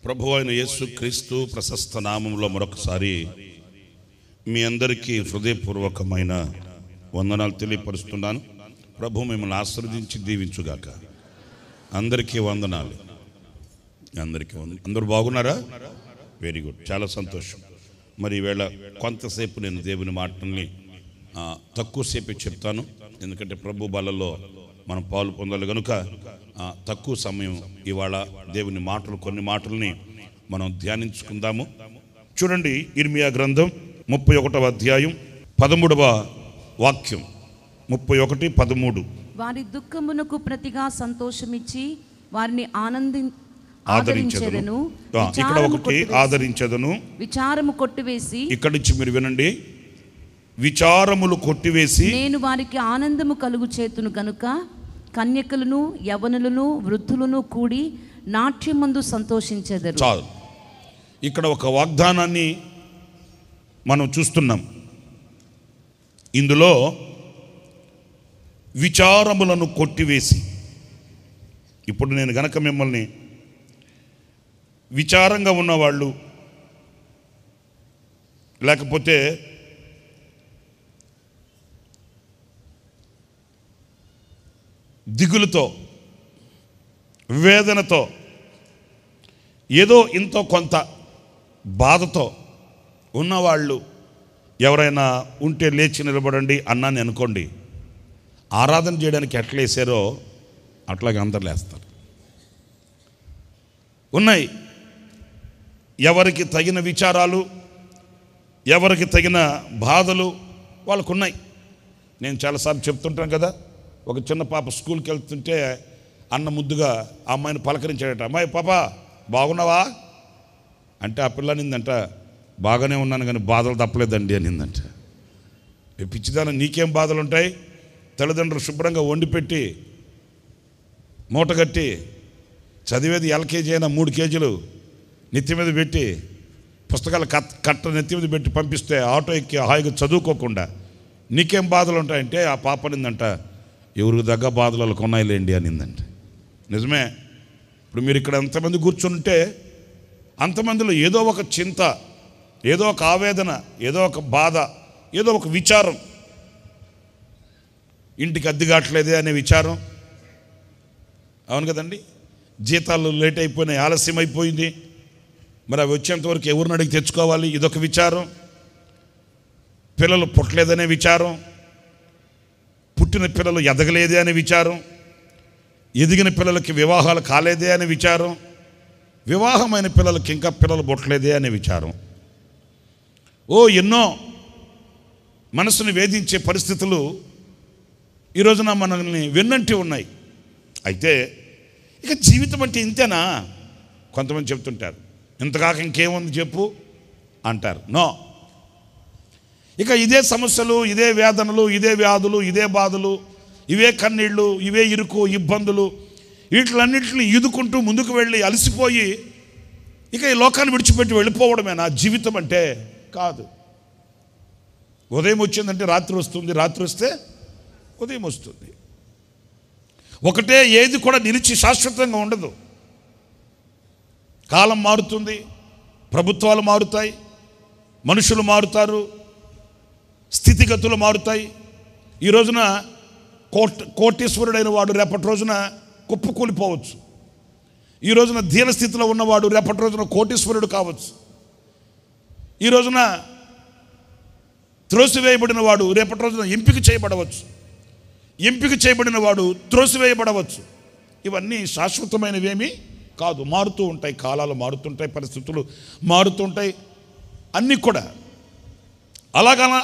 ప్రభువైన యేసు క్రీస్తు ప్రశస్త నామములో మరొకసారి మీ అందరికీ హృదయపూర్వకమైన వందనాలు తెలియపరుస్తున్నాను. ప్రభు మిమ్మల్ని ఆశీర్వదించి దీవించుగాక. అందరికీ వందనాలు. అందరూ బాగున్నారా? వెరీ గుడ్, చాలా సంతోషం. మరి ఈవేళ కొంతసేపు నేను దేవుని మాటల్ని తక్కువసేపు చెప్తాను, ఎందుకంటే ప్రభు బలలో మనం పాలు పొందాలి కనుక తక్కువ సమయం ఇవాళ దేవుని మాటలు, కొన్ని మాటల్ని మనం ధ్యానించుకుందాము. చూడండి, ఇర్మియా గ్రంథం 31వ అధ్యాయం 13వ వాక్యం. 31:13. వారి దుఃఖమునకు ప్రతిగా సంతోషమిచ్చి వారిని ఆదరించెదను. ఇక్కడ ఒకటి ఆదరించెదను, విచారము కొట్టివేసి, ఇక్కడి నుంచి మీరు వినండి, విచారములు కొట్టివేసి నేను వారికి ఆనందము కలుగు చేతును గనుక కన్యకలను యవనులను వృద్ధులను కూడి నాట్యమందు సంతోషించెదరు. చాలు. ఇక్కడ ఒక వాగ్దానాన్ని మనం చూస్తున్నాం. ఇందులో విచారములను కొట్టివేసి, ఇప్పుడు నేను గనక మిమ్మల్ని విచారంగా ఉన్నవాళ్ళు, లేకపోతే దిగులుతో, వేదనతో, ఏదో ఇంతో కొంత బాధతో ఉన్నవాళ్ళు ఎవరైనా ఉంటే లేచి నిలబడండి అన్నాను అనుకోండి, ఆరాధన చేయడానికి ఎట్లా వేసారో అట్లాగే అందరు లేస్తారు. ఉన్నాయి ఎవరికి తగిన విచారాలు, ఎవరికి తగిన బాధలు వాళ్ళకు ఉన్నాయి. నేను చాలాసార్లు చెప్తుంటాను కదా, ఒక చిన్న పాప స్కూల్కి వెళ్తుంటే అన్న ముద్దుగా ఆ అమ్మాయిని పలకరించాడట. అమ్మాయి, పాప బాగున్నావా అంటే ఆ పిల్ల అనిందంట, బాగానే ఉన్నాను కానీ బాధలు తప్పలేదండి అనిందంట. పిచ్చిదాన, నీకేం బాధలు ఉంటాయి? తల్లిదండ్రులు శుభ్రంగా వండి పెట్టి మూటగట్టి చదివేది ఎల్కేజీ అయినా 3 కేజీలు నెత్తి మీద పెట్టి పుస్తకాలు కట్ట నెత్తి మీద పెట్టి పంపిస్తే ఆటో ఎక్కి హాయిగా చదువుకోకుండా నీకేం బాధలు ఉంటాయంటే ఆ పాప అనిందంట, ఎవరికి దగ్గ బాధలు వాళ్ళకు ఉన్నాయిలేండి అనిందంట. నిజమే. ఇప్పుడు మీరు ఇక్కడ ఎంతమంది కూర్చుంటే అంతమందిలో ఏదో ఒక చింత, ఏదో ఒక ఆవేదన, ఏదో ఒక బాధ, ఏదో ఒక విచారం. ఇంటికి అద్దె కావట్లేదే అనే విచారం, అవును కదండి. జీతాలు లేట్ అయిపోయినాయి, ఆలస్యం అయిపోయింది, మరి అవి వచ్చేంతవరకు ఎవరిని అడిగి తెచ్చుకోవాలి, ఇదొక విచారం. పిల్లలు పుట్టలేదనే విచారం, పుట్టిన పిల్లలు ఎదగలేదే అనే విచారం, ఎదిగిన పిల్లలకి వివాహాలు కాలేదే అనే విచారం, వివాహమైన పిల్లలకి ఇంకా పిల్లలు పుట్టలేదే అనే విచారం. ఎన్నో మనసుని వేధించే పరిస్థితులు ఈ రోజున మనల్ని వెన్నంటి ఉన్నాయి. అయితే ఇక జీవితం అంటే ఇంతేనా? కొంతమంది చెప్తుంటారు, ఇంతకాక ఇంకేముంది చెప్పు అంటారు. నో, ఇక ఇదే సమస్యలు, ఇదే వేదనలు, ఇదే వ్యాధులు, ఇదే బాధలు, ఇవే కన్నీళ్ళు, ఇవే ఇరుకు ఇబ్బందులు, వీటిలన్నింటినీ ఈదుకుంటూ ముందుకు వెళ్ళి అలసిపోయి ఇక ఈ లోకాన్ని విడిచిపెట్టి వెళ్ళిపోవడమేనా జీవితం అంటే? కాదు. ఉదయం వచ్చిందంటే రాత్రి వస్తుంది, రాత్రి వస్తే ఉదయం వస్తుంది. ఒకటే ఏది కూడా నిలిచి శాశ్వతంగా ఉండదు. కాలం మారుతుంది, ప్రభుత్వాలు మారుతాయి, మనుషులు మారుతారు, స్థితిగతులు మారుతాయి. ఈ రోజున కోటీశ్వరుడైన వాడు రేపటి రోజున కుప్పకూలిపోవచ్చు. ఈ రోజున దీనస్థితిలో ఉన్నవాడు రేపటి రోజున కోటీశ్వరుడు కావచ్చు. ఈ రోజున త్రోసివేయబడిన వాడు రేపటి రోజున ఎంపిక చేయబడవచ్చు. ఎంపిక చేయబడిన వాడు త్రోసివేయబడవచ్చు. ఇవన్నీ శాశ్వతమైనవేమీ కాదు, మారుతూ ఉంటాయి. కాలాలు మారుతుంటాయి, పరిస్థితులు మారుతుంటాయి, అన్నీ కూడా.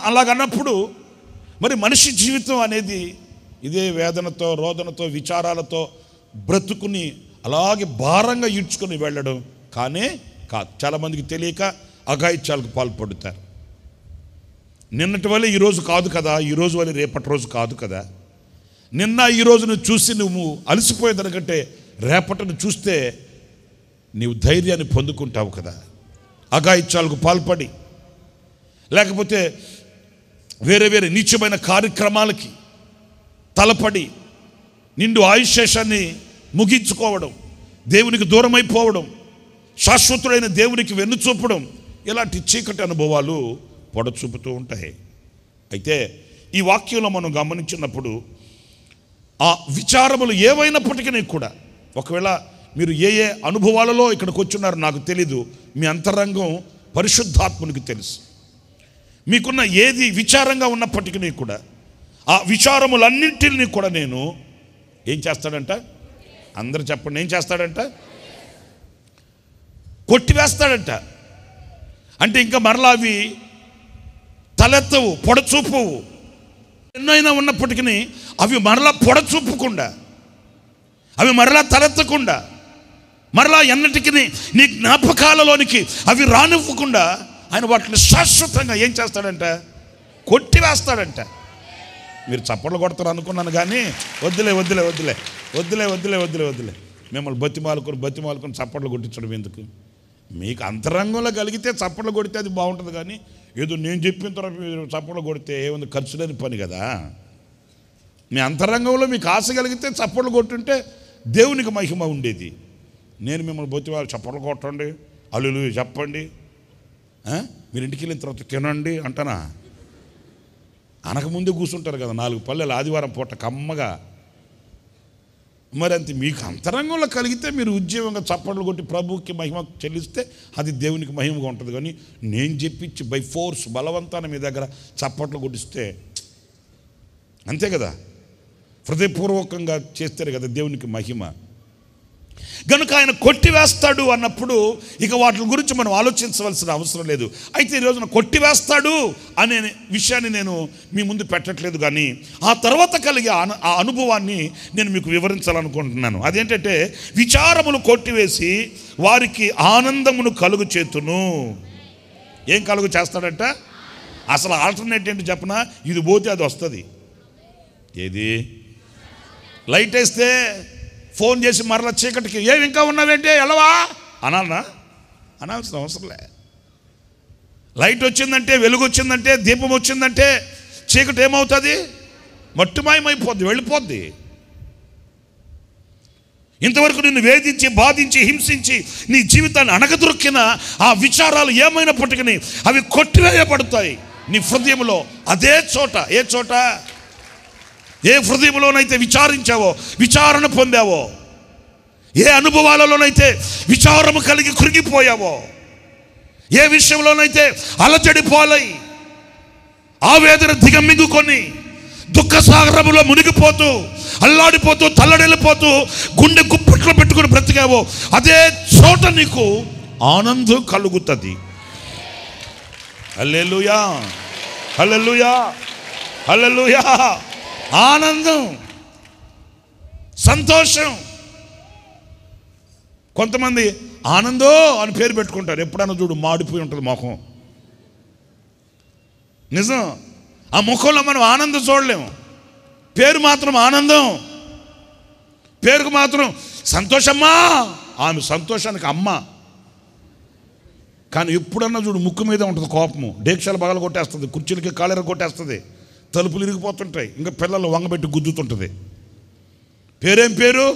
అలాగన్నప్పుడు మరి మనిషి జీవితం అనేది ఇదే వేదనతో, రోదనతో, విచారాలతో బ్రతుకుని అలాగే భారంగా ఈడ్చుకొని వెళ్ళడం కానే కాదు. చాలామందికి తెలియక అఘాయిత్యాలకు పాల్పడుతారు. నిన్నటి వల్ల ఈరోజు కాదు కదా, ఈరోజు వల్ల రేపటి రోజు కాదు కదా. నిన్న ఈ రోజును చూసి నువ్వు అలసిపోయేదానికంటే రేపటిని చూస్తే నీవు ధైర్యాన్ని పొందుకుంటావు కదా. అఘాయిత్యాలకు పాల్పడి, లేకపోతే వేరే వేరే నీచమైన కార్యక్రమాలకి తలపడి నిండు ఆయుష్శేషాన్ని ముగించుకోవడం, దేవునికి దూరం అయిపోవడం, శాశ్వతుడైన దేవునికి వెన్ను చూపడం, ఇలాంటి చీకటి అనుభవాలు పొడచూపుతూ ఉంటాయి. అయితే ఈ వాక్యంలో మనం గమనించినప్పుడు ఆ విచారములు ఏవైనప్పటికీ కూడా, ఒకవేళ మీరు ఏ ఏ అనుభవాలలో ఇక్కడికి వచ్చున్నారో నాకు తెలీదు, మీ అంతరంగం పరిశుద్ధాత్మునికి తెలుసు. మీకున్న ఏది విచారంగా ఉన్నప్పటికీ కూడా ఆ విచారములన్నింటినీ కూడా నేను ఏం చేస్తాడంట? అందరూ చెప్పండి, ఏం చేస్తాడంట? కొట్టివేస్తాడంట. అంటే ఇంకా మరలా అవి తలెత్తవు, పొడచూపవు. ఎన్నైనా ఉన్నప్పటికీ అవి మరలా పొడచూపకుండా, అవి మరలా తలెత్తకుండా, మరలా ఎన్నటికి నీ జ్ఞాపకాలలోనికి అవి రానివ్వకుండా ఆయన వాటిని శాశ్వతంగా ఏం చేస్తాడంట? కొట్టివేస్తాడంట. మీరు చప్పట్లు కొడతారు అనుకున్నాను, కానీ వద్దులే వద్దులే వద్దులే వద్దులే వద్దులే వద్దులే వద్దులే మిమ్మల్ని బతిమాలుకొని చప్పట్లు కొట్టించడం ఎందుకు? మీకు అంతరంగంలో కలిగితే చప్పట్లు కొడితే అది బాగుంటుంది, కానీ ఏదో నేను చెప్పిన తర్వాత మీరు చప్పట్లు కొడితే ఏముంది, ఖర్చు లేని పని కదా. మీ అంతరంగంలో మీకు ఆశ కలిగితే చప్పట్లు కొట్టుంటే దేవునికి మహిమ ఉండేది. నేను మిమ్మల్ని బతిమాలు చప్పట్లు కొట్టండి, హల్లెలూయా చెప్పండి, మీరు ఇంటికి వెళ్ళిన తర్వాత తినండి అంటానా? అనకముందే కూర్చుంటారు కదా 4 పల్లెలు ఆదివారం పూట కమ్మగా. మరి అంతే, మీకు అంతరంగంలో కలిగితే మీరు ఉద్యోగంగా చప్పట్లు కొట్టి ప్రభువుకి మహిమ చెల్లిస్తే అది దేవునికి మహిమగా ఉంటుంది. కానీ నేను చెప్పించి బై ఫోర్స్ బలవంతాన్ని మీ దగ్గర చప్పట్లు కొట్టిస్తే అంతే కదా, హృదయపూర్వకంగా చేస్తారు కదా దేవునికి మహిమ. కనుక ఆయన కొట్టివేస్తాడు అన్నప్పుడు ఇక వాటి గురించి మనం ఆలోచించవలసిన అవసరం లేదు. అయితే ఈ రోజున కొట్టివేస్తాడు అనే విషయాన్ని నేను మీ ముందు పెట్టట్లేదు, కానీ ఆ తర్వాత కలిగే ఆ అనుభవాన్ని నేను మీకు వివరించాలనుకుంటున్నాను. అదేంటంటే, విచారములు కొట్టివేసి వారికి ఆనందమును కలుగు చేతును. ఏం కలుగు చేస్తాడంట? అసలు ఆల్టర్నేట్ ఏంటి చెప్పనా? ఇది పోతే అది వస్తుంది. ఏది? లైట్ వేస్తే ఫోన్ చేసి మరలా చీకటికి ఏమి ఇంకా ఉన్నావేంటి ఎలవా అనాలనా? అనాల్సిన అవసరంలే. లైట్ వచ్చిందంటే, వెలుగు వచ్చిందంటే, దీపం వచ్చిందంటే చీకటి ఏమవుతుంది? మట్టుమాయమైపోద్ది, వెళ్ళిపోద్ది. ఇంతవరకు నిన్ను వేధించి, బాధించి, హింసించి నీ జీవితాన్ని అణగదొక్కిన ఆ విచారాలు ఏమైనప్పటికీ అవి కొట్టివేయబడతాయి నీ హృదయంలో. అదే చోట, ఏ చోట? ఏ హృదయంలోనైతే విచారించావో, విచారణ పొందావో, ఏ అనుభవాలలోనైతే విచారము కలిగి కృంగిపోయావో, ఏ విషయంలోనైతే అలజడిపోలై ఆవేదన దిగమింగుకొని దుఃఖ సాగరములో మునిగిపోతూ, అల్లాడిపోతూ, తల్లడిల్లిపోతూ, గుండె గుప్పట్లో పెట్టుకుని బ్రతికావో, అదే చోట నీకు ఆనందం కలుగుతుంది. హల్లెలూయా, హల్లెలూయా, హల్లెలూయా. ఆనందం, సంతోషం. కొంతమంది ఆనందో అని పేరు పెట్టుకుంటారు. ఎప్పుడైనా చూడు మాడిపోయి ఉంటుంది ముఖం. నిజం, ఆ ముఖంలో మనం ఆనందం చూడలేము. పేరు మాత్రం ఆనందం, పేరుకు మాత్రం సంతోషమ్మా. ఆమె సంతోషానికి అమ్మ. కానీ ఎప్పుడన్నా చూడు ముక్కు మీద ఉంటుంది కోపము. డేక్షాలు బగలు కొట్టేస్తుంది, కుర్చీలకి కాలేర కొట్టేస్తుంది, తలుపులు ఇరిగిపోతుంటాయి, ఇంకా పిల్లలు వంగబెట్టి గుద్దుతుంటుంది. పేరేం పేరు?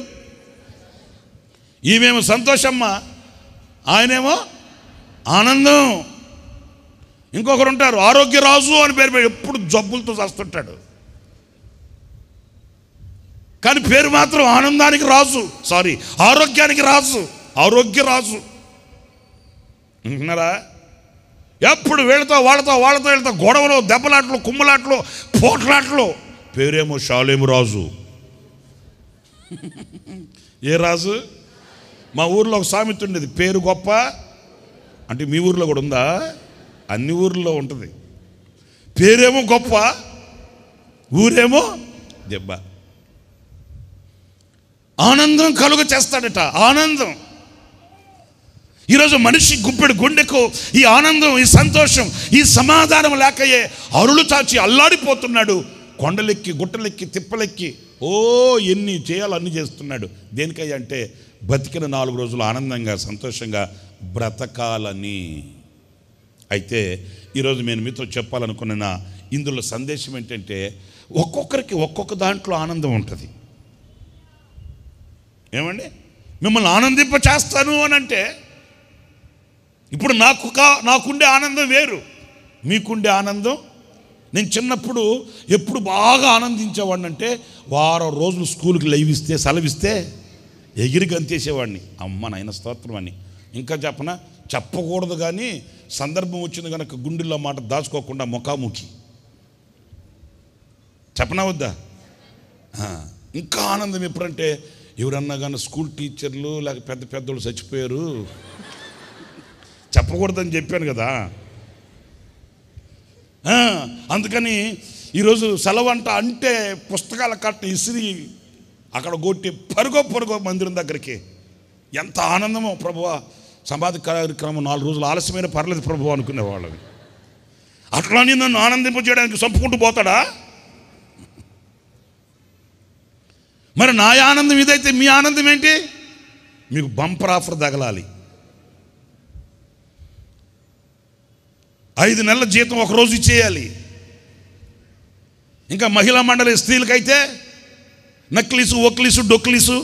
ఈమెమో సంతోషమ్మ, ఆయనేమో ఆనందం. ఇంకొకరు ఉంటారు ఆరోగ్యరాజు అని పేరు పెట్టి ఎప్పుడు జబ్బులతో చేస్తుంటాడు, కానీ పేరు మాత్రం ఆనందానికి రాజు, ఆరోగ్యానికి రాజు, ఆరోగ్యరాజు. అంటున్నారా? ఎప్పుడు వీళ్ళతో వీళ్ళతో గొడవలు, దెబ్బలాట్లు, కుమ్మలాట్లు, పోట్లాట్లు. పేరేమో షాలేము రాజు. ఏ రాజు? మా ఊర్లో ఒక సామెత ఉండేది, పేరు గొప్ప అంటే మీ ఊర్లో కూడా ఉందా? అన్ని ఊర్లో ఉంటుంది. పేరేమో గొప్ప, ఊరేమో దెబ్బ. ఆనందం కలుగ చేస్తాడట, ఆనందం. ఈరోజు మనిషి గుప్పెడు గుండెకు ఈ ఆనందం, ఈ సంతోషం, ఈ సమాధానం లేకయే అరులు చాచి అల్లాడిపోతున్నాడు. కొండలెక్కి, గుట్టలెక్కి, తిప్పలెక్కి ఎన్ని చేయాలో అన్ని చేస్తున్నాడు. దేనికయ్యా అంటే బతికిన 4 రోజులు ఆనందంగా, సంతోషంగా బ్రతకాలని. అయితే ఈరోజు నేను మీతో చెప్పాలనుకున్న ఇందులో సందేశం ఏంటంటే, ఒక్కొక్కరికి ఒక్కొక్క దాంట్లో ఆనందం ఉంటుంది. ఏమండి? మిమ్మల్ని ఆనందింప చేస్తాను అని అంటే ఇప్పుడు నాకుండే ఆనందం వేరు, మీకుండే ఆనందం. నేను చిన్నప్పుడు ఎప్పుడు బాగా ఆనందించేవాడిని అంటే వారం రోజులు స్కూల్కి లైవిస్తే సెలవిస్తే ఎగిరి గంతేసేవాడిని. అమ్మ నాయన స్తోత్రం అని. ఇంకా చెప్పకూడదు కానీ సందర్భం వచ్చింది కనుక గుండెల్లో మాట దాచుకోకుండా ముఖాముఖి చెప్పనా వద్దా? ఇంకా ఆనందం ఎప్పుడంటే ఎవరన్నా కానీ స్కూల్ టీచర్లు లేక పెద్ద పెద్దోళ్ళు చచ్చిపోయారు, చెప్పకూడదని చెప్పాను కదా. అందుకని ఈరోజు సెలవంట అంటే పుస్తకాల కట్ట ఇసిరి అక్కడ కొట్టి పరుగో మందిరం దగ్గరికి. ఎంత ఆనందమో ప్రభువా, సమాధి కార్యక్రమం 4 రోజులు ఆలస్యమైన పర్లేదు ప్రభువా అనుకునేవాళ్ళని. అట్లానే నన్ను ఆనందింపజేయడానికి చంపుకుంటూ పోతాడా? మరి నా ఆనందం ఇదైతే మీ ఆనందం ఏంటి? మీకు బంపర్ ఆఫర్ తగలాలి. 5 నెలల జీతం ఒకరోజు ఇచ్చేయాలి. ఇంకా మహిళా మండలి స్త్రీలకైతే నక్లీసు, ఒక్లీసు, డొక్లీసు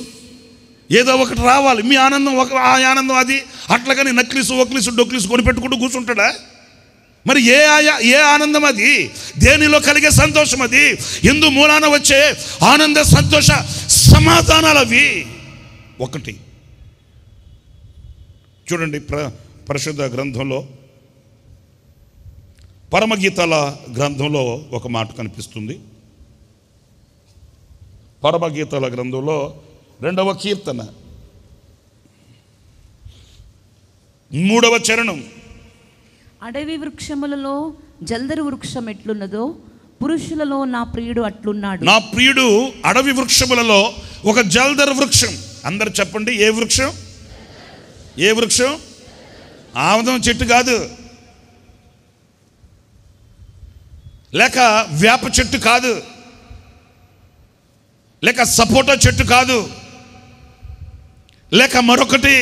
ఏదో ఒకటి రావాలి. మీ ఆనందం ఆ ఆనందం అది. అట్లాగని నక్లీసు, ఒక్లీసు, డొక్లీసు కొనిపెట్టుకుంటూ కూర్చుంటాడా? మరి ఏ ఆనందం అది? దేనిలో కలిగే సంతోషం అది? ఎందు మూలాన వచ్చే ఆనంద సంతోష సమాధానాలు అవి. ఒకటి చూడండి, పరిశుద్ధ గ్రంథంలో పరమగీతాల గ్రంథంలో ఒక మాట కనిపిస్తుంది. పరమగీతాల గ్రంథంలో 2వ కీర్తన 3వ చరణం. అడవి వృక్షములలో జల్దరు వృక్షం ఎట్లున్నదో పురుషులలో నా ప్రియుడు అట్లున్నాడు. నా ప్రియుడు అడవి వృక్షములలో ఒక జల్దరు వృక్షం. అందరు చెప్పండి, ఏ వృక్షం? ఏ వృక్షం? ఆముదం చెట్టు కాదు, లేక వేప చెట్టు కాదు, లేక సపోటా చెట్టు కాదు, లేక మరొకటి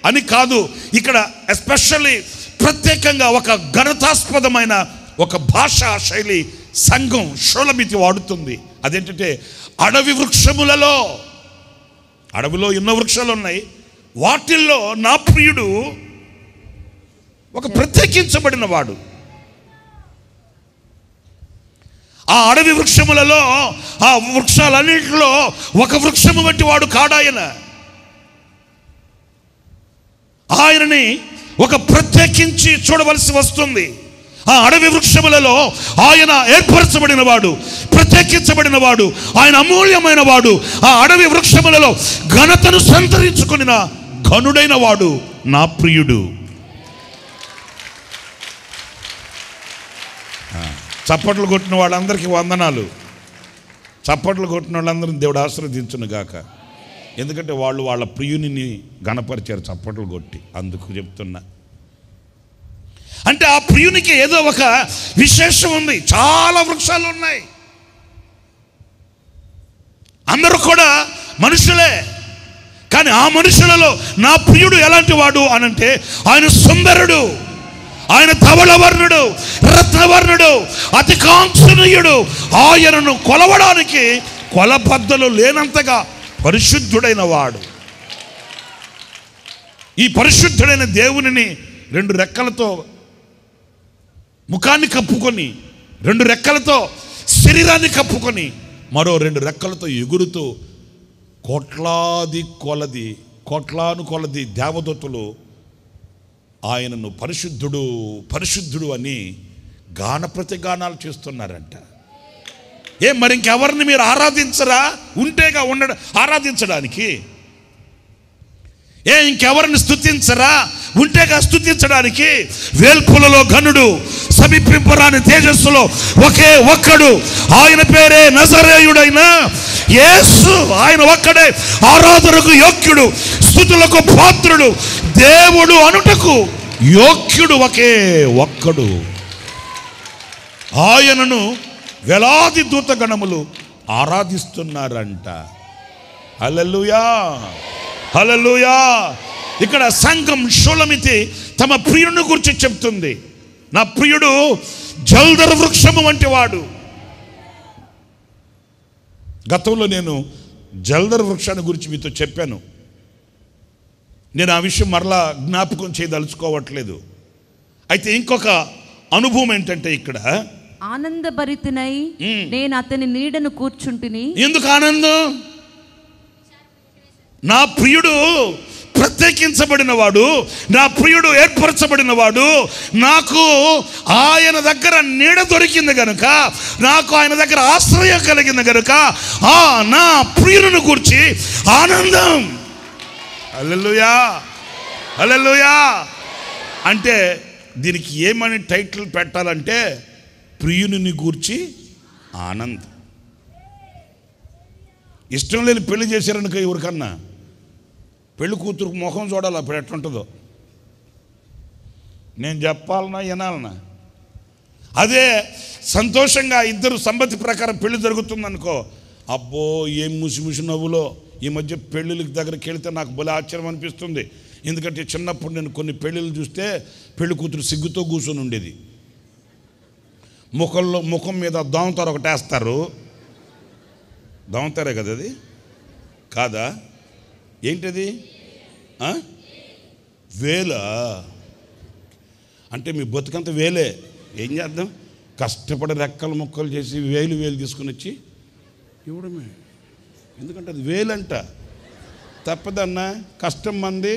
అని కాదు. ఇక్కడ ఎస్పెషల్లీ ప్రత్యేకంగా ఒక ఘనతాస్పదమైన ఒక భాషా శైలి సంఘం షోలమితి వాడుతుంది. అదేంటంటే అడవి వృక్షములలో. అడవిలో ఎన్నో వృక్షాలు ఉన్నాయి, వాటిల్లో నా ప్రియుడు ఒక ప్రత్యేకించబడిన వాడు. ఆ అడవి వృక్షములలో, ఆ వృక్షాలన్నింటిలో ఒక వృక్షము వంటి వాడు కాడాయన. ఆయనని ఒక ప్రత్యేకించి చూడవలసి వస్తుంది. ఆ అడవి వృక్షములలో ఆయన ఏర్పరచబడిన వాడు, ప్రత్యేకించబడిన వాడు, ఆయన అమూల్యమైన వాడు. ఆ అడవి వృక్షములలో ఘనతను సంతరించుకున్న ఘనుడైన వాడు నా ప్రియుడు. చప్పట్లు కొట్టిన వాళ్ళందరికీ వందనాలు. చప్పట్లు కొట్టిన వాళ్ళందరినీ దేవుడు ఆశీర్వదించును గాక. ఎందుకంటే వాళ్ళు వాళ్ళ ప్రియుని గణపరిచారు చప్పట్లు కొట్టి. అందుకు చెప్తున్నా. అంటే ఆ ప్రియునికి ఏదో ఒక విశేషం ఉంది. చాలా వృక్షాలు ఉన్నాయి, అందరూ కూడా మనుషులే. కానీ ఆ మనుషులలో నా ప్రియుడు ఎలాంటి వాడు అనంటే ఆయన సుందరుడు, ఆయన ధవళవర్ణుడు, రత్నవర్ణుడు, అతి కాంక్షణీయుడు. ఆయనను కొలవడానికి కొలబద్దలు లేనంతగా పరిశుద్ధుడైన వాడు. ఈ పరిశుద్ధుడైన దేవునిని 2 రెక్కలతో ముఖాన్ని కప్పుకొని, 2 రెక్కలతో శరీరాన్ని కప్పుకొని, మరో 2 రెక్కలతో ఎగురుతూ కోట్లాను కొలది దేవదూతలు ఆయనను పరిశుద్ధుడు పరిశుద్ధుడు అని గాన ప్రతిగానాలు చేస్తున్నారంట. మరి ఇంకెవరిని మీరు ఆరాధించరా? ఉంటేగా ఆరాధించడానికి. ఇంకెవరిని స్తుతించరా? ఉంటేగా స్తుతించడానికి. వేల్పులలో ఘనుడు, సమీపింపరాని తేజస్సులో ఒకే ఒక్కడు, ఆయన పేరే నజరేయుడైన యేసు. ఆయన ఒక్కడే ఆరాధనకు యోగ్యుడు, స్తుతులకు పాత్రుడు, దేవుడు అనుటకు యోగ్యుడు ఒకే ఒక్కడు. ఆయనను వేలాది దూతగణములు ఆరాధిస్తున్నారంట. హల్లెలూయా, హల్లెలూయా. ఇక్కడ సంఘం షోలమితి తమ ప్రియుని గురించి చెప్తుంది. నా ప్రియుడు జల్దరు వృక్షము వంటి వాడు. గతంలో నేను జల్దరు వృక్షాన్ని గురించి మీతో చెప్పాను. నేను ఆ విషయం మరలా జ్ఞాపకం చేయదలుచుకోవట్లేదు. అయితే ఇంకొక అనుభవం ఏంటంటే ఇక్కడ ఆనందభరితునై నేను అతని నీడను కూర్చుంటిని. ఎందుకు ఆనందం? నా ప్రియుడు ప్రత్యేకించబడిన వాడు, నా ప్రియుడు ఏర్పరచబడిన వాడు, నాకు ఆయన దగ్గర నీడ దొరికింది గనుక, నాకు ఆయన దగ్గర ఆశ్రయం కలిగింది గనుక నా ప్రియులను గురించి ఆనందం. హల్లెలూయా, హల్లెలూయా. అంటే దీనికి ఏమని టైటిల్ పెట్టాలంటే ప్రియుని గూర్చి ఆనందం. ఇష్టం లేని పెళ్లి చేశారనుకో, ఎవరికన్నా పెళ్లి కూతురు ముఖం చూడాలి, అప్పుడు ఎట్లుంటుందో నేను చెప్పాలన్నా వినాలన్నా. అదే సంతోషంగా ఇద్దరు సంబతి ప్రకారం పెళ్లి జరుగుతుందనుకో, అబ్బో ఏం ముసి నవ్వులో. ఈ మధ్య పెళ్ళిళ్ళకి దగ్గరికి వెళితే నాకు భలే ఆశ్చర్యం అనిపిస్తుంది. ఎందుకంటే చిన్నప్పుడు నేను కొన్ని పెళ్ళిళ్ళు చూస్తే పెళ్లి కూతురు సిగ్గుతో కూర్చొని ఉండేది. ముఖం మీద దోమతారు ఒకటి వేస్తారు. దోమతారే కదా అది? కాదా? ఏంటది? వేల. అంటే మీ బతుకంతా వేలే. ఏం చేద్దాం? కష్టపడి రెక్కలు ముక్కలు చేసి వేలు తీసుకుని వచ్చి ఇవ్వడమే. ఎందుకంటే అది వేలంట. తప్పదన్నా, కష్టం మంది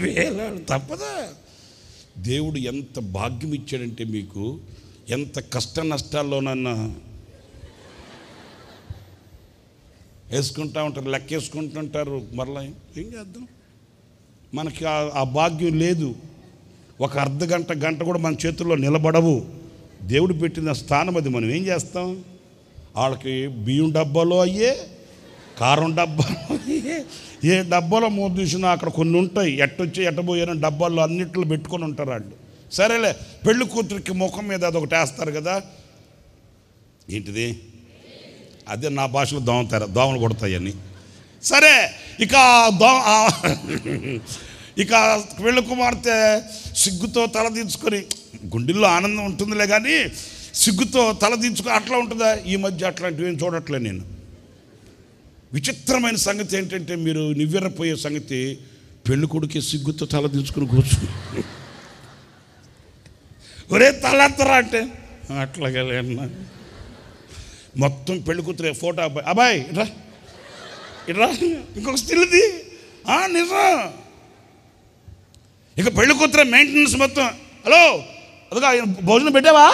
వేలాడు, తప్పదా? దేవుడు ఎంత భాగ్యం ఇచ్చాడంటే మీకు, ఎంత కష్ట నష్టాల్లోనన్నా వేసుకుంటూ ఉంటారు, లెక్క వేసుకుంటుంటారు. మరలా ఏం చేద్దాం? మనకి ఆ భాగ్యం లేదు. ఒక అర్ధ గంట కూడా మన చేతుల్లో నిలబడవు. దేవుడు పెట్టిన స్థానం అది. మనం ఏం చేస్తాం? వాళ్ళకి బియ్యం డబ్బాలో అయ్యే, కారం డబ్బాలో అయ్యే, ఏ డబ్బాలో మూత తీసినా అక్కడ కొన్ని ఉంటాయి. ఎట్టొచ్చి ఎట్టబోయిన డబ్బాల్లో అన్నిట్లో పెట్టుకొని ఉంటారు వాళ్ళు. సరేలే, పెళ్లి కూతురికి ముఖం మీద అదొకటి వేస్తారు కదా, ఏంటిది? అదే నా భాషలో దోమలు కొడతాయని. సరే, ఇక పెళ్లి కుమార్తె సిగ్గుతో తలదించుకొని, గుండెల్లో ఆనందం ఉంటుందిలే కానీ సిగ్గుతో తలదించుకొని అట్లా ఉంటుందా? ఈ మధ్య అట్లాంటివి ఏం చూడట్లే నేను. విచిత్రమైన సంగతి ఏంటంటే, మీరు నివ్వెరపోయే సంగతి, పెళ్లి కొడుకే సిగ్గుతో తలదించుకుని కూర్చుని ఒరే తలెత్తరా అంటే అట్లాగే లేన్నా. మొత్తం పెళ్లి కూతురే ఫోటో, అబ్బాయి ఇట్రా ఇట్రా, ఇంకొక స్టిల్ది నిజం. ఇక పెళ్లి కూతురే మెయింటెనెన్స్ మొత్తం. హలో అదిగా భోజనం పెట్టావా?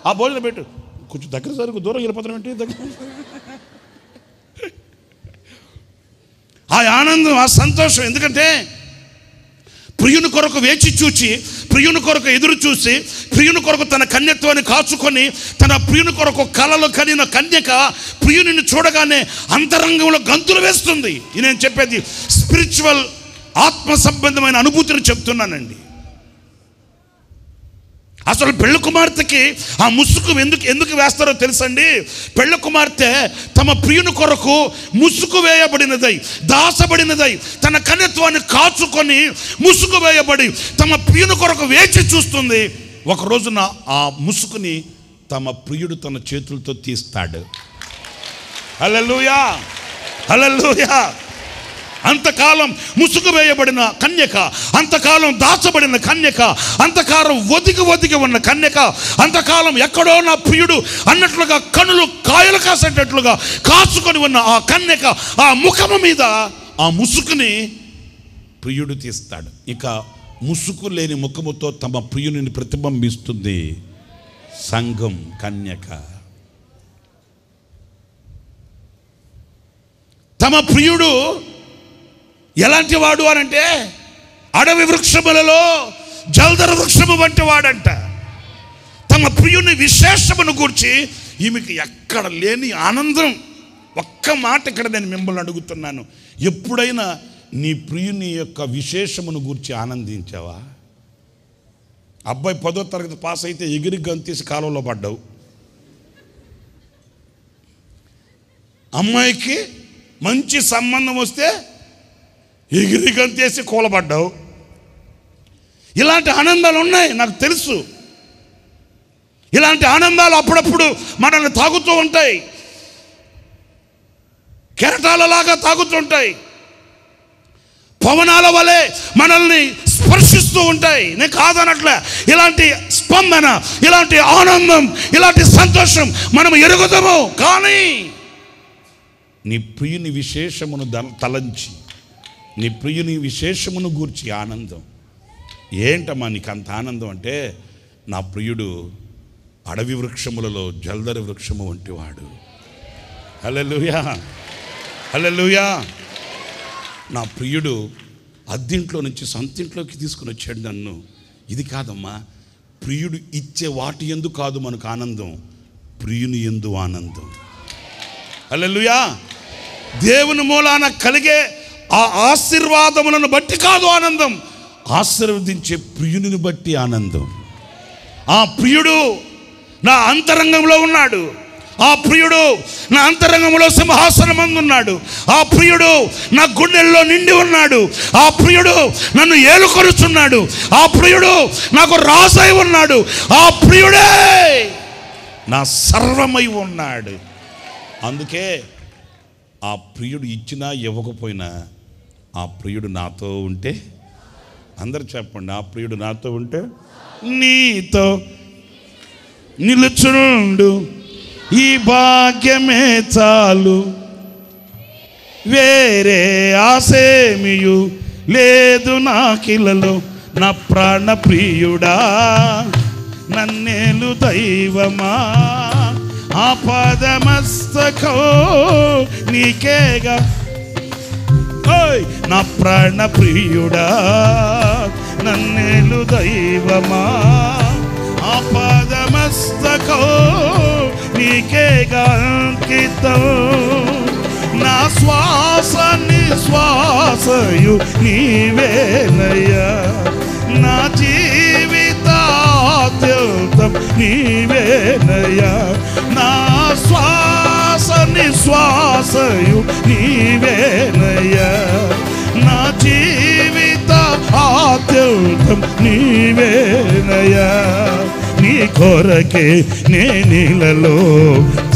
ఆ భోజనం పెట్టు. కొంచెం దగ్గర సరుకు, దూరం వెళ్ళిపోతాం ఏంటి? దగ్గర ఆ ఆనందం, ఆ సంతోషం. ఎందుకంటే ప్రియుని కొరకు వేచి చూచి, ప్రియుని కొరకు ఎదురు చూసి, ప్రియుని కొరకు తన కన్యత్వాన్ని కాచుకొని, తన ప్రియుని కొరకు కలలు కనిన కన్యక ప్రియుని చూడగానే అంతరంగంలో గంతులు వేస్తుంది. నేను చెప్పేది స్పిరిచువల్, ఆత్మ సంబంధమైన అనుభూతిని చెప్తున్నానండి. అసలు పెళ్లి కుమార్తెకి ఆ ముసుగు ఎందుకు వేస్తారో తెలుసండి? పెళ్లి కుమార్తె తమ ప్రియుని కొరకు ముసుగు వేయబడినదై, దాచబడినదై, తన కన్యత్వాన్ని కాచుకొని ముసుగు వేయబడి తమ ప్రియుని కొరకు వేచి చూస్తుంది. ఒక రోజున ఆ ముసుగుని తమ ప్రియుడు తన చేతులతో తీస్తాడు. హల్లెలూయా, హల్లెలూయా. అంతకాలం ముసుగు వేయబడిన కన్యక, అంతకాలం దాచబడిన కన్యక, అంతకాలం ఒదిగి ఉన్న కన్యక, అంతకాలం ఎక్కడో నా ప్రియుడు అన్నట్లుగా కనులు కాయలు కాసేటట్లుగా కాచుకొని ఉన్న ఆ కన్యక, ఆ ముఖము మీద ఆ ముసుగుని ప్రియుడు తీస్తాడు. ఇక ముసుగు లేని ముఖముతో తమ ప్రియుని ప్రతిబింబిస్తుంది సంఘం, కన్యక. తమ ప్రియుడు ఎలాంటి వాడు అనంటే, అడవి వృక్షములలో జల్దర వృక్షము వంటి వాడంట. తమ ప్రియుని విశేషమును గూర్చి ఈమెకి ఎక్కడ లేని ఆనందం. ఒక్క మాట ఇక్కడ నేను మిమ్మల్ని అడుగుతున్నాను, ఎప్పుడైనా నీ ప్రియుని యొక్క విశేషమును గూర్చి ఆనందించావా? అబ్బాయి 10వ తరగతి పాస్ అయితే ఎగిరి గంతేసి కాలంలో పడ్డావు. అమ్మాయికి మంచి సంబంధం వస్తే ఎగిరి గంతేసి కూలబడ్డావు. ఇలాంటి ఆనందాలు ఉన్నాయి, నాకు తెలుసు. ఇలాంటి ఆనందాలు అప్పుడప్పుడు మనల్ని తాగుతూ ఉంటాయి, కెరటాలలాగా తాగుతుంటాయి. పవనాల వలె మనల్ని స్పర్శిస్తూ ఉంటాయి. నేను కాదనట్లే. ఇలాంటి స్పందన, ఇలాంటి ఆనందం, ఇలాంటి సంతోషం మనం ఎరుగుతాము. కానీ నీ ప్రియుని విశేషమును తలంచి, నీ ప్రియుని విశేషమును గూర్చి ఆనందం. ఏంటమ్మా నీకు అంత ఆనందం అంటే, నా ప్రియుడు అడవి వృక్షములలో జల్దరి వృక్షము వంటివాడు. హల్లెలూయా, హల్లెలూయా. నా ప్రియుడు అద్దింట్లో నుంచి సొంతింట్లోకి తీసుకుని వచ్చాడు నన్ను. ఇది కాదమ్మా, ప్రియుడు ఇచ్చే వాటి యందు కాదు మనకు ఆనందం, ప్రియుని యందు ఆనందం. హల్లెలూయా. దేవుని మూలాన కలిగే ఆ ఆశీర్వాదములను బట్టి కాదు ఆనందం, ఆశీర్వదించే ప్రియుని బట్టి ఆనందం. ఆ ప్రియుడు నా అంతరంగంలో ఉన్నాడు. ఆ ప్రియుడు నా అంతరంగంలో సింహాసనం అందున్నాడు. ఆ ప్రియుడు నా గుండెల్లో నిండి ఉన్నాడు. ఆ ప్రియుడు నన్ను ఏలుకొరుచున్నాడు. ఆ ప్రియుడు నాకు రాజై ఉన్నాడు. ఆ ప్రియుడే నా సర్వమై ఉన్నాడు. అందుకే ఆ ప్రియుడు ఇచ్చినా ఇవ్వకపోయినా ఆ ప్రియుడు నాతో ఉంటే, అందరు చెప్పండి, ఆ ప్రియుడు నాతో ఉంటే నీతో నిలుచుండు, ఈ భాగ్యమే చాలు, వేరే ఆసేమియు లేదు నాకిలలో. నా ప్రాణ ప్రియుడా, నన్నేలు దైవమా, ఆపదమస్తకో నీకేగా. నా ప్రాణ ప్రియుడా, నన్నేలు దైవమా, ఆపదమస్తకో నీకేగా అంకితం. నా శ్వాస నిశ్వాసయు నీవేనయ్యా, నా జీవితాత్యంతం నీవేనయ్యా. నా శ్వాస నిశ్వాసయు నీవేనయ్యా, నా జీవిత ఆత్యంతం నీవేనయ్యా. నీ కొరకే నేనిలలో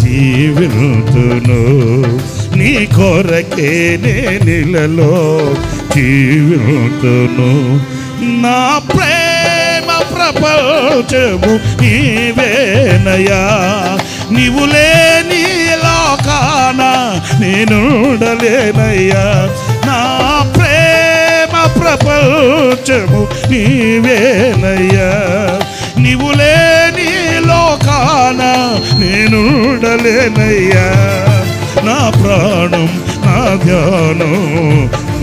జీవితును, నీ కొరకే నేనిలలో జీవితును. నా ప్రేమ ప్రపంచము నీవేనయ్యా, నీవు లేని లోకాన నేనుండలేనయ్యా. నా ప్రేమ ప్రపంచము నీవేనయ్యా, నీవు లేని లోకాన నేనుండలేనయ్యా. నా ప్రాణం నా ధ్యానం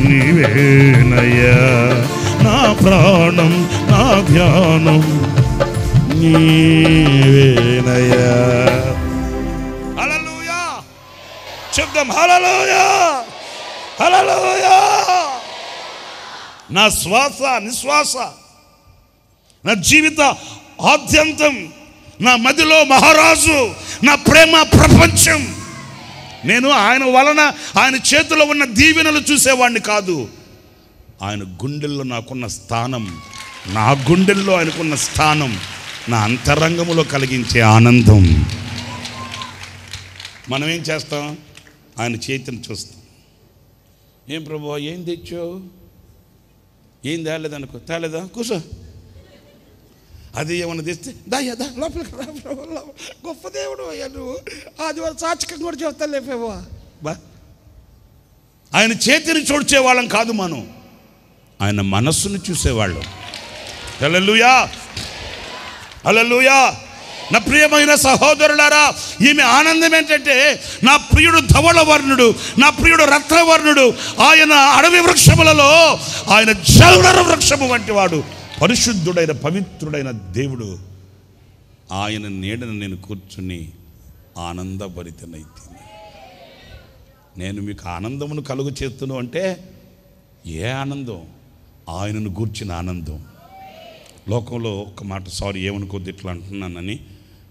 నీవేనయ్యా, నా ప్రాణం నా ధ్యానం నీవేనయ్యా. హల్లెలూయా చెప్దాం, హల్లెలూయా, హల్లెలూయా. నా శ్వాస నిశ్వాస, నా జీవిత ఆద్యంతం, నా మదిలో మహారాజు, నా ప్రేమ ప్రపంచం. నేను ఆయన వలన, ఆయన చేతిలో ఉన్న దీవెనలు చూసేవాడిని కాదు, ఆయన గుండెల్లో నాకున్న స్థానం, నా గుండెల్లో ఆయనకున్న స్థానం, నా అంతరంగములో కలిగించే ఆనందం. మనం ఏం చేస్తాం? ఆయన చేతిని చూస్తాం. ఏం ప్రభువా ఏం తెచ్చావు? ఏం తేలేదనుకో, తేలేదా కూర్చో. అది ఏమన్నా తెస్తే దాయ్యా లోపలికి రా, గొప్ప దేవుడు అయ్యా నువ్వు, ఆదివారం సాక్షికం కూడా చెప్తా లేపేవా. బా ఆయన చేతిని చూడ్చేవాళ్ళం కాదు మనం, ఆయన మనస్సును చూసేవాళ్ళం. హల్లెలూయా, హల్లెలూయా. నా ప్రియమైన సహోదరులారా, ఈమె ఆనందం ఏంటంటే, నా ప్రియుడు ధవళవర్ణుడు, నా ప్రియుడు రత్నవర్ణుడు, ఆయన అడవి వృక్షములలో ఆయన జల్దర వృక్షము వంటి వాడు, పరిశుద్ధుడైన పవిత్రుడైన దేవుడు. ఆయన నీడను నేను కూర్చుని ఆనందభరితనైతే. నేను మీకు ఆనందమును కలుగు చేస్తును అంటే ఏ ఆనందం? ఆయనను గూర్చిన ఆనందం. లోకంలో ఒక మాట, సారీ ఏమనుకోద్ది ఇట్లా అంటున్నానని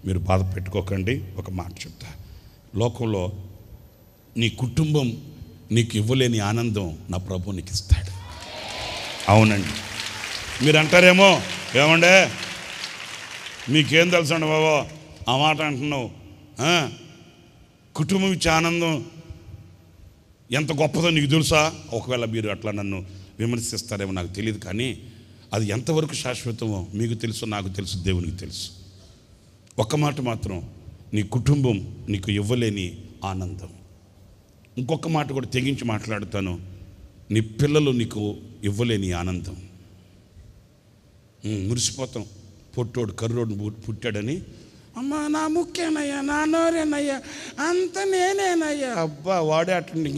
మీరు బాధ పెట్టుకోకండి, ఒక మాట చెప్తా. లోకంలో నీ కుటుంబం నీకు ఇవ్వలేని ఆనందం నా ప్రభు నీకు ఇస్తాడు. అవునండి. మీరు అంటారేమో, ఏమండే మీకేం తెలుసండి బాబా ఆ మాట అంటున్నావు, కుటుంబం ఇచ్చే ఆనందం ఎంత గొప్పదో నీకు తెలుసా? ఒకవేళ మీరు అట్లా నన్ను విమర్శిస్తారేమో నాకు తెలియదు, కానీ అది ఎంతవరకు శాశ్వతమో మీకు తెలుసు, నాకు తెలుసు, దేవునికి తెలుసు. ఒక్క మాట మాత్రం, నీ కుటుంబం నీకు ఇవ్వలేని ఆనందం. ఇంకొక మాట కూడా తెగించి మాట్లాడుతాను, నీ పిల్లలు నీకు ఇవ్వలేని ఆనందం. మురిసిపోతాం, పొట్టోడు కర్రోడు పుట్టాడని, అమ్మా నా ముక్కేనయ్యా, నా నోరేనయ్యా, అంత నేనేనయ్యా. అబ్బా వాడే అట్లా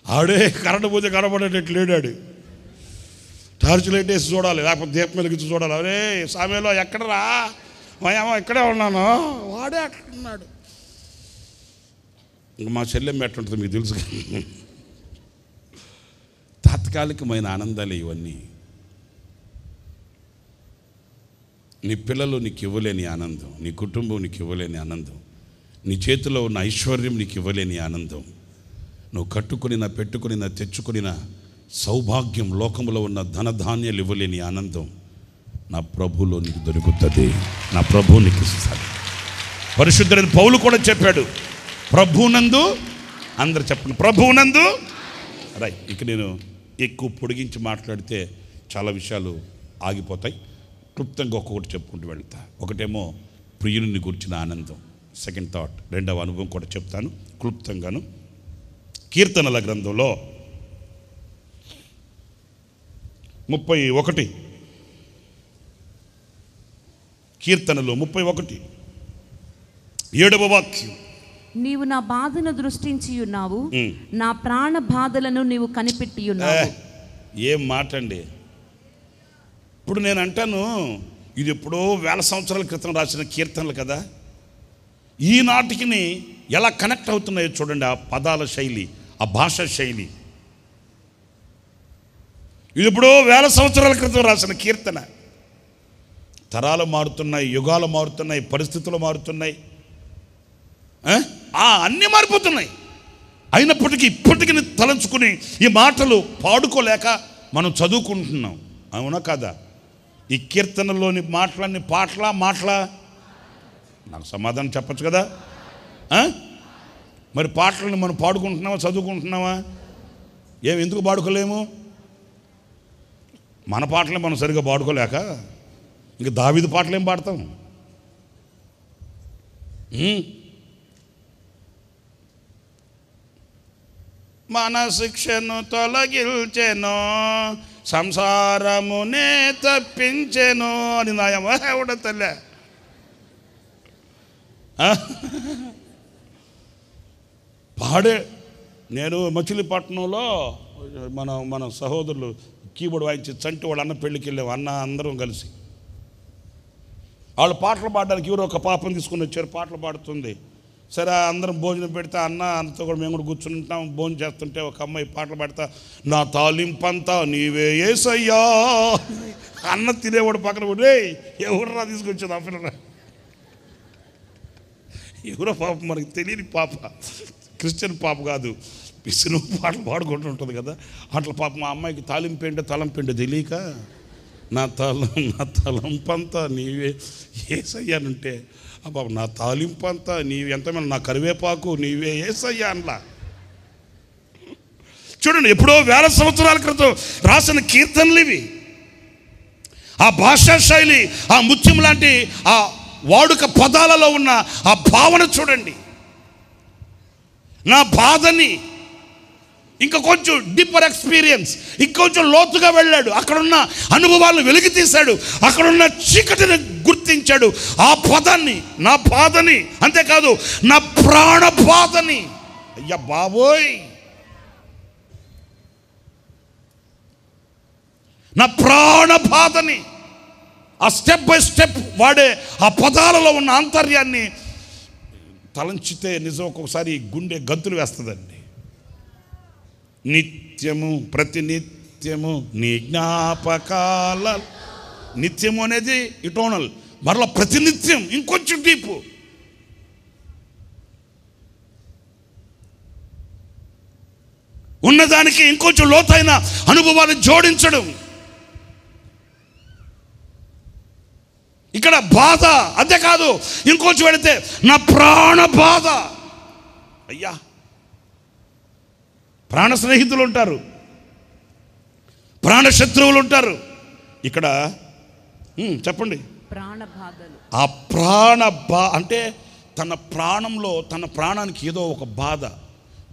ఆడే కరెంటు పోతే కనబడేటట్లు లేడాడు. టార్చ్ లైట్ వేసి చూడాలి, లేకపోతే దీపం వెలిగించి చూడాలి. అరే సామెలో ఎక్కడరా, మాయమ్మ ఇక్కడే ఉన్నాను, వాడే అట్లున్నాడు. ఇంక మా చెల్లెమ్మ ఎట్లుంటుంది మీకు తెలుసు. తాత్కాలికమైన ఆనందాలు ఇవన్నీ. నీ పిల్లలు నీకు ఇవ్వలేని ఆనందం, నీ కుటుంబం నీకు ఇవ్వలేని ఆనందం, నీ చేతిలో ఉన్న ఐశ్వర్యం నీకు ఇవ్వలేని ఆనందం, నువ్వు కట్టుకునిన పెట్టుకునిన తెచ్చుకునిన సౌభాగ్యం, లోకంలో ఉన్న ధనధాన్యాలు ఇవ్వలేని ఆనందం నా ప్రభువులో నీకు దొరుకుతుంది. నా ప్రభువు నీకు ఇస్తాడు. పరిశుద్ధుడైన పౌలు కూడా చెప్పాడు, ప్రభువునందు, అందరు చెప్పండి, ప్రభువునందు. రైట్, ఇక నేను ఎక్కువ పొడిగించి మాట్లాడితే చాలా విషయాలు ఆగిపోతాయి. క్లుప్తంగా ఒక్కొక్కటి చెప్పుకుంటూ వెళ్తా. ఒకటేమో ప్రియుని గురించిన ఆనందం, సెకండ్ థాట్, రెండవ అనుభవం కూడా చెప్తాను క్లుప్తంగాను. కీర్తనల గ్రంథంలో 31 కీర్తనలు 31 7వ వాక్యం, నీవు నా బాధను దృష్టించి ఉన్నావు, నా ప్రాణ బాధలను నీవు కనిపెట్టి ఉన్నావు. ఏం మాట అండి. ఇప్పుడు నేను అంటాను, ఇది ఎప్పుడో వేల సంవత్సరాల క్రితం రాసిన కీర్తనలు కదా, ఈనాటికి ఎలా కనెక్ట్ అవుతున్నాయో చూడండి. ఆ పదాల శైలి, ఆ భాషా శైలి. ఇది ఎప్పుడో వేల సంవత్సరాల క్రితం రాసిన కీర్తన. తరాలు మారుతున్నాయి, యుగాలు మారుతున్నాయి, పరిస్థితులు మారుతున్నాయి, అన్నీ మారిపోతున్నాయి. అయినప్పటికీ ఇప్పటికీ తలంచుకుని ఈ మాటలు పాడుకోలేక మనం చదువుకుంటున్నాం. అవునా కాదా? ఈ కీర్తనలోని మాటలన్నీ మాటలా నాకు సమాధానం చెప్పచ్చు కదా. మరి పాటలను మనం పాడుకుంటున్నావా, చదువుకుంటున్నావా? ఎందుకు పాడుకోలేము? మన పాటలే మనం సరిగ్గా పాడుకోలేక ఇంక దావీదు పాటలేం పాడతాం? మన శిక్షను తొలగించెను, సంసారమునే తప్పించెను అని నాయమ్మ ఎవడ తల్లే. పాడే. నేను మచిలీపట్నంలో మన సహోదరులు కీబోర్డ్ వాయించి చంటి వాళ్ళ అన్న పెళ్ళికి వెళ్ళాము, అన్న అందరం కలిసి. వాళ్ళు పాటలు పాడడానికి ఎవరో ఒక పాపను తీసుకుని వచ్చారు, పాటలు పాడుతుంది. సరే అందరం భోజనం పెడితే అన్నతో కూడా మేము కూడా కూర్చుంటాం. భోజనం చేస్తుంటే ఒక అమ్మాయి పాటలు పాడతా, నా తాలింపంతా నీవే యేసయ్యా. అన్న తినేవాడు పక్కన కూడా, ఎవరురా తీసుకొచ్చింది ఆ పిల్ల? ఎవరో పాప, మనకి తెలియని పాప, క్రిస్టియన్ పాప కాదు, పిసిను పాటలు పాడుకుంటూ ఉంటుంది కదా. అట్లా పాప మా అమ్మాయికి తాలింపేంటే తలంపేంటే తెలియక, నా తలంపంతా నీవే యేసయ్యానంటే, ఆ పాప నా తాలింపంతా నీవు, ఎంతమంది నా కరివేపాకు నీవే యేసయ్యా అనలా. చూడండి, ఎప్పుడో వేల సంవత్సరాల క్రితం రాసిన కీర్తనలు ఇవి. ఆ భాషా శైలి, ఆ ముత్యం లాంటి ఆ వాడుక పదాలలో ఉన్న ఆ భావన చూడండి. నా బాధని ఇంకా కొంచెం డీపర్ ఎక్స్పీరియన్స్, ఇంకొంచెం లోతుగా వెళ్ళాడు. అక్కడున్న అనుభవాలను వెలికి తీశాడు, అక్కడున్న చీకటిని గుర్తించాడు. ఆ పదాన్ని, నా బాధని, అంతేకాదు నా ప్రాణ బాధని. అయ్యా బాబోయ్, నా ప్రాణ బాధని, ఆ స్టెప్ బై స్టెప్ వాడే ఆ పదాలలో ఉన్న ఆంతర్యాన్ని తలంచితే నిజం ఒక్కొక్కసారి గుండె గంతులు వేస్తుందండి. నిత్యము, ప్రతినిత్యము నీ జ్ఞాపకాల, నిత్యము అనేది ఇటోనల్, మరలా ప్రతినిత్యం ఇంకొంచెం డీపు. ఉన్నదానికి ఇంకొంచెం లోతైన అనుభవాన్ని జోడించడం. ఇక్కడ బాధ, అంతేకాదు ఇంకొంచెం వెళితే నా ప్రాణ బాధ. అయ్యా ప్రాణ స్నేహితులు ఉంటారు, ప్రాణ శత్రువులు ఉంటారు. ఇక్కడ చెప్పండి, ప్రాణబాధలు. ఆ అంటే తన ప్రాణంలో, తన ప్రాణానికి ఏదో ఒక బాధ.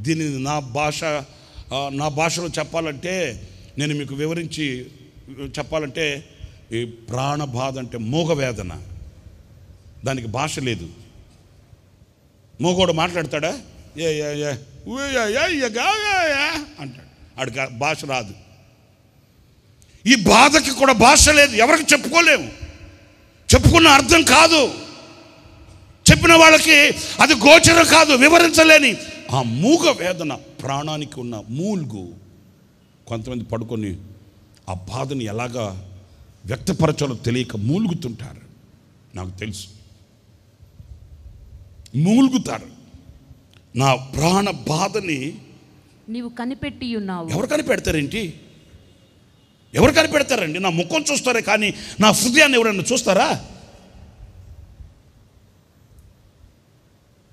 దీనిని నా భాషలో చెప్పాలంటే, నేను మీకు వివరించి చెప్పాలంటే, ఈ ప్రాణ బాధ అంటే మూగవేదన. దానికి భాష లేదు. మూగోడు మాట్లాడతాడా? అంటాడు, ఆడికి భాష రాదు. ఈ బాధకి కూడా భాష లేదు, ఎవరికి చెప్పుకోలేము, చెప్పుకున్న అర్థం కాదు, చెప్పిన వాళ్ళకి అది గోచరం కాదు, వివరించలేని ఆ మూగ వేదన, ప్రాణానికి ఉన్న మూల్గు. కొంతమంది పడుకొని ఆ బాధని ఎలాగా వ్యక్తపరచాలో తెలియక మూలుగుతుంటారు. నాకు తెలుసు, మూలుగుతారు. నా ప్రాణ బాధని నీవు కనిపెట్టి ఉన్నావు. ఎవరు కనిపెడతారేంటి? ఎవరు కనిపెడతారండి? నా ముఖం చూస్తారే కానీ నా హృదయాన్ని ఎవరన్నా చూస్తారా?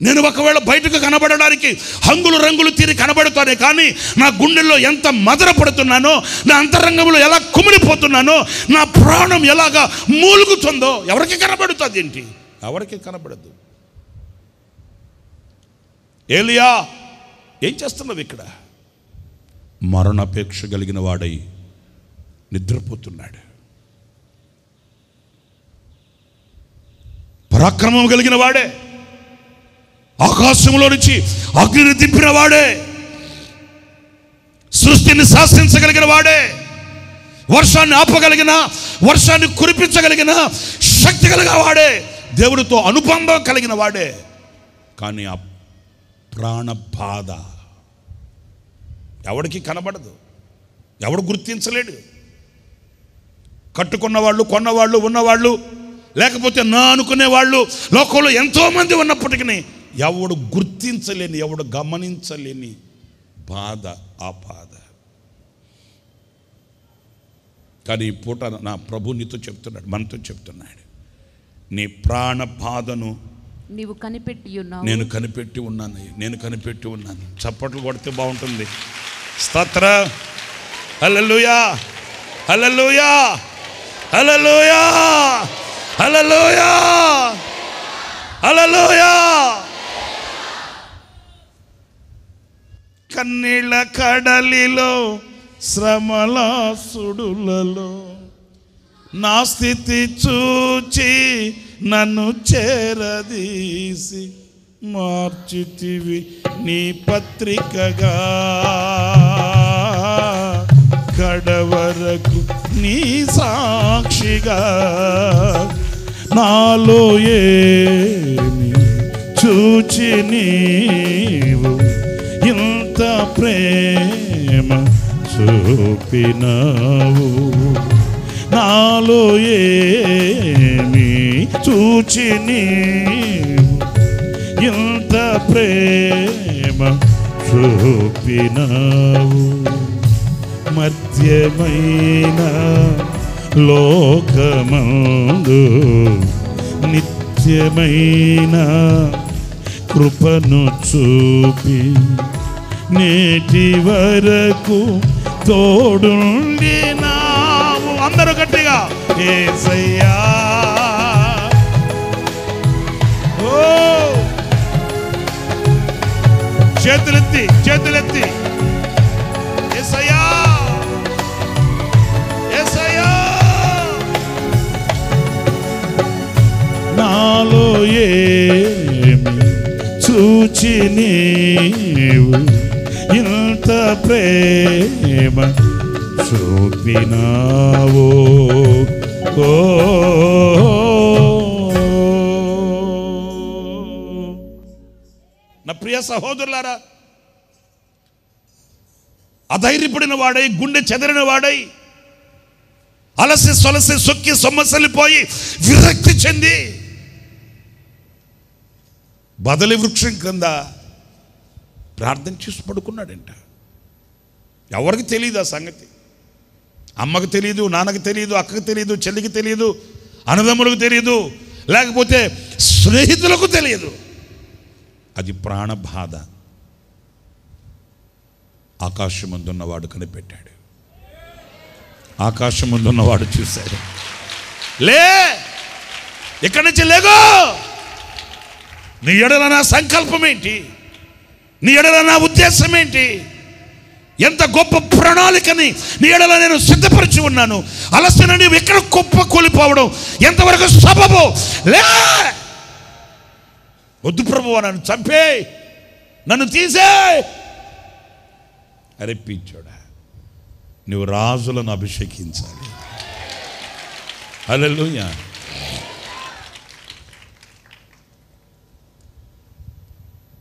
నేను ఒకవేళ బయటకు కనబడడానికి హంగులు రంగులు తీరి కనబడుతానే కానీ నా గుండెల్లో ఎంత మదన పడుతున్నానో, నా అంతరంగంలో ఎలా కుమిలిపోతున్నానో, నా ప్రాణం ఎలాగా మూలుగుతుందో ఎవరికి కనబడుతుంది ఏంటి? ఎవరికి కనబడదు. ఏలియా, ఏం చేస్తున్నావు ఇక్కడ? మరణాపేక్ష కలిగిన వాడై నిద్రపోతున్నాడు. పరాక్రమం కలిగిన వాడే, ఆకాశంలో నుంచి అగ్నిని దింపిన వాడే, సృష్టిని శాసించగలిగిన వాడే, వర్షాన్ని ఆపగలిగిన, వర్షాన్ని కురిపించగలిగిన శక్తి కలిగిన వాడే, దేవుడితో అనుబంధం కలిగిన వాడే. కానీ ఆ ప్రాణ బాధ ఎవడికి కనబడదు, ఎవడు గుర్తించలేడు. కట్టుకున్నవాళ్ళు, కొన్నవాళ్ళు, ఉన్నవాళ్ళు, లేకపోతే నా అనుకునేవాళ్ళు లోకంలో ఎంతోమంది ఉన్నప్పటికీ ఎవడు గుర్తించలేని, ఎవడు గమనించలేని బాధ, ఆ బాధ. కానీ ఈ పూట నా ప్రభు నీతో చెప్తున్నాడు, మనతో చెప్తున్నాడు, నీ ప్రాణ బాధను నీవు కనిపెట్టి ఉన్నావు. నేను కనిపెట్టి ఉన్నాను, నేను కనిపెట్టి ఉన్నాను. చప్పట్లు కొడితే బాగుంటుంది. స్తోత్ర, హల్లెలూయా, హల్లెలూయా, హల్లెలూయా, హల్లెలూయా, హల్లెలూయా. కన్నీళ్ళ కడలిలో, శ్రమల సుడులలో నా స్థితి చూచి నన్ను చేరదీసి మార్చితివి నీ పత్రికగా, కడవరకు నీ సాక్షిగా. నాలో ఏమి చూచి నీవు ఇంత ప్రేమ చూపినావు? నాలో ఏమి చూచి నీవు ఇంత ప్రేమ చూపినావు? మధ్యమైన లోకమందు నిత్యమైన కృపను చూపి నేటి వరకు తోడుండినావు. అందరూ గట్టిగా యేసయ్యా. ఓ చేతులెత్తి, చేతులెత్తి, యేసయ్యా, యేసయ్యా. నాలో ఏమి చూచి నీవు ఇంత ప్రేమ చూపినావో? నా ప్రియ సహోదరులారా, అధైర్యపడిన వాడై, గుండె చెదరిన వాడై, అలసి సొలసి సొక్కి సొమ్మసలిపోయి విరక్తి చెంది బదలి వృక్షం క్రింద ప్రార్థన చేసి పడుకున్నాడంట. ఎవరికి తెలియదు ఆ సంగతి. అమ్మకు తెలియదు, నాన్నకు తెలియదు, అక్కకు తెలియదు, చెల్లికి తెలియదు, అన్నదమ్ములకు తెలియదు, లేకపోతే స్నేహితులకు తెలియదు. అది ప్రాణ బాధ. ఆకాశమందున్నవాడు కనిపెట్టాడు. ఆకాశమందున్నవాడు చూశాడు. లే, ఇక్కడి నుంచి లేగో. నీ ఎడల నా సంకల్పం ఏంటి? నీ ఎడల నా ఉద్దేశం ఏంటి? ఎంత గొప్ప ప్రణాళికని నీ ఎడల నేను సిద్ధపరిచి ఉన్నాను. అలసిన నీవు ఎక్కడ గొప్ప కూలిపోవడం ఎంతవరకు సబబు? లే, వద్దు ప్రభువా, నన్ను చంపే, నన్ను తీసే. అరే పిచ్చోడా, నువ్వు రాజులను అభిషేకించాలి. హల్లెలూయా.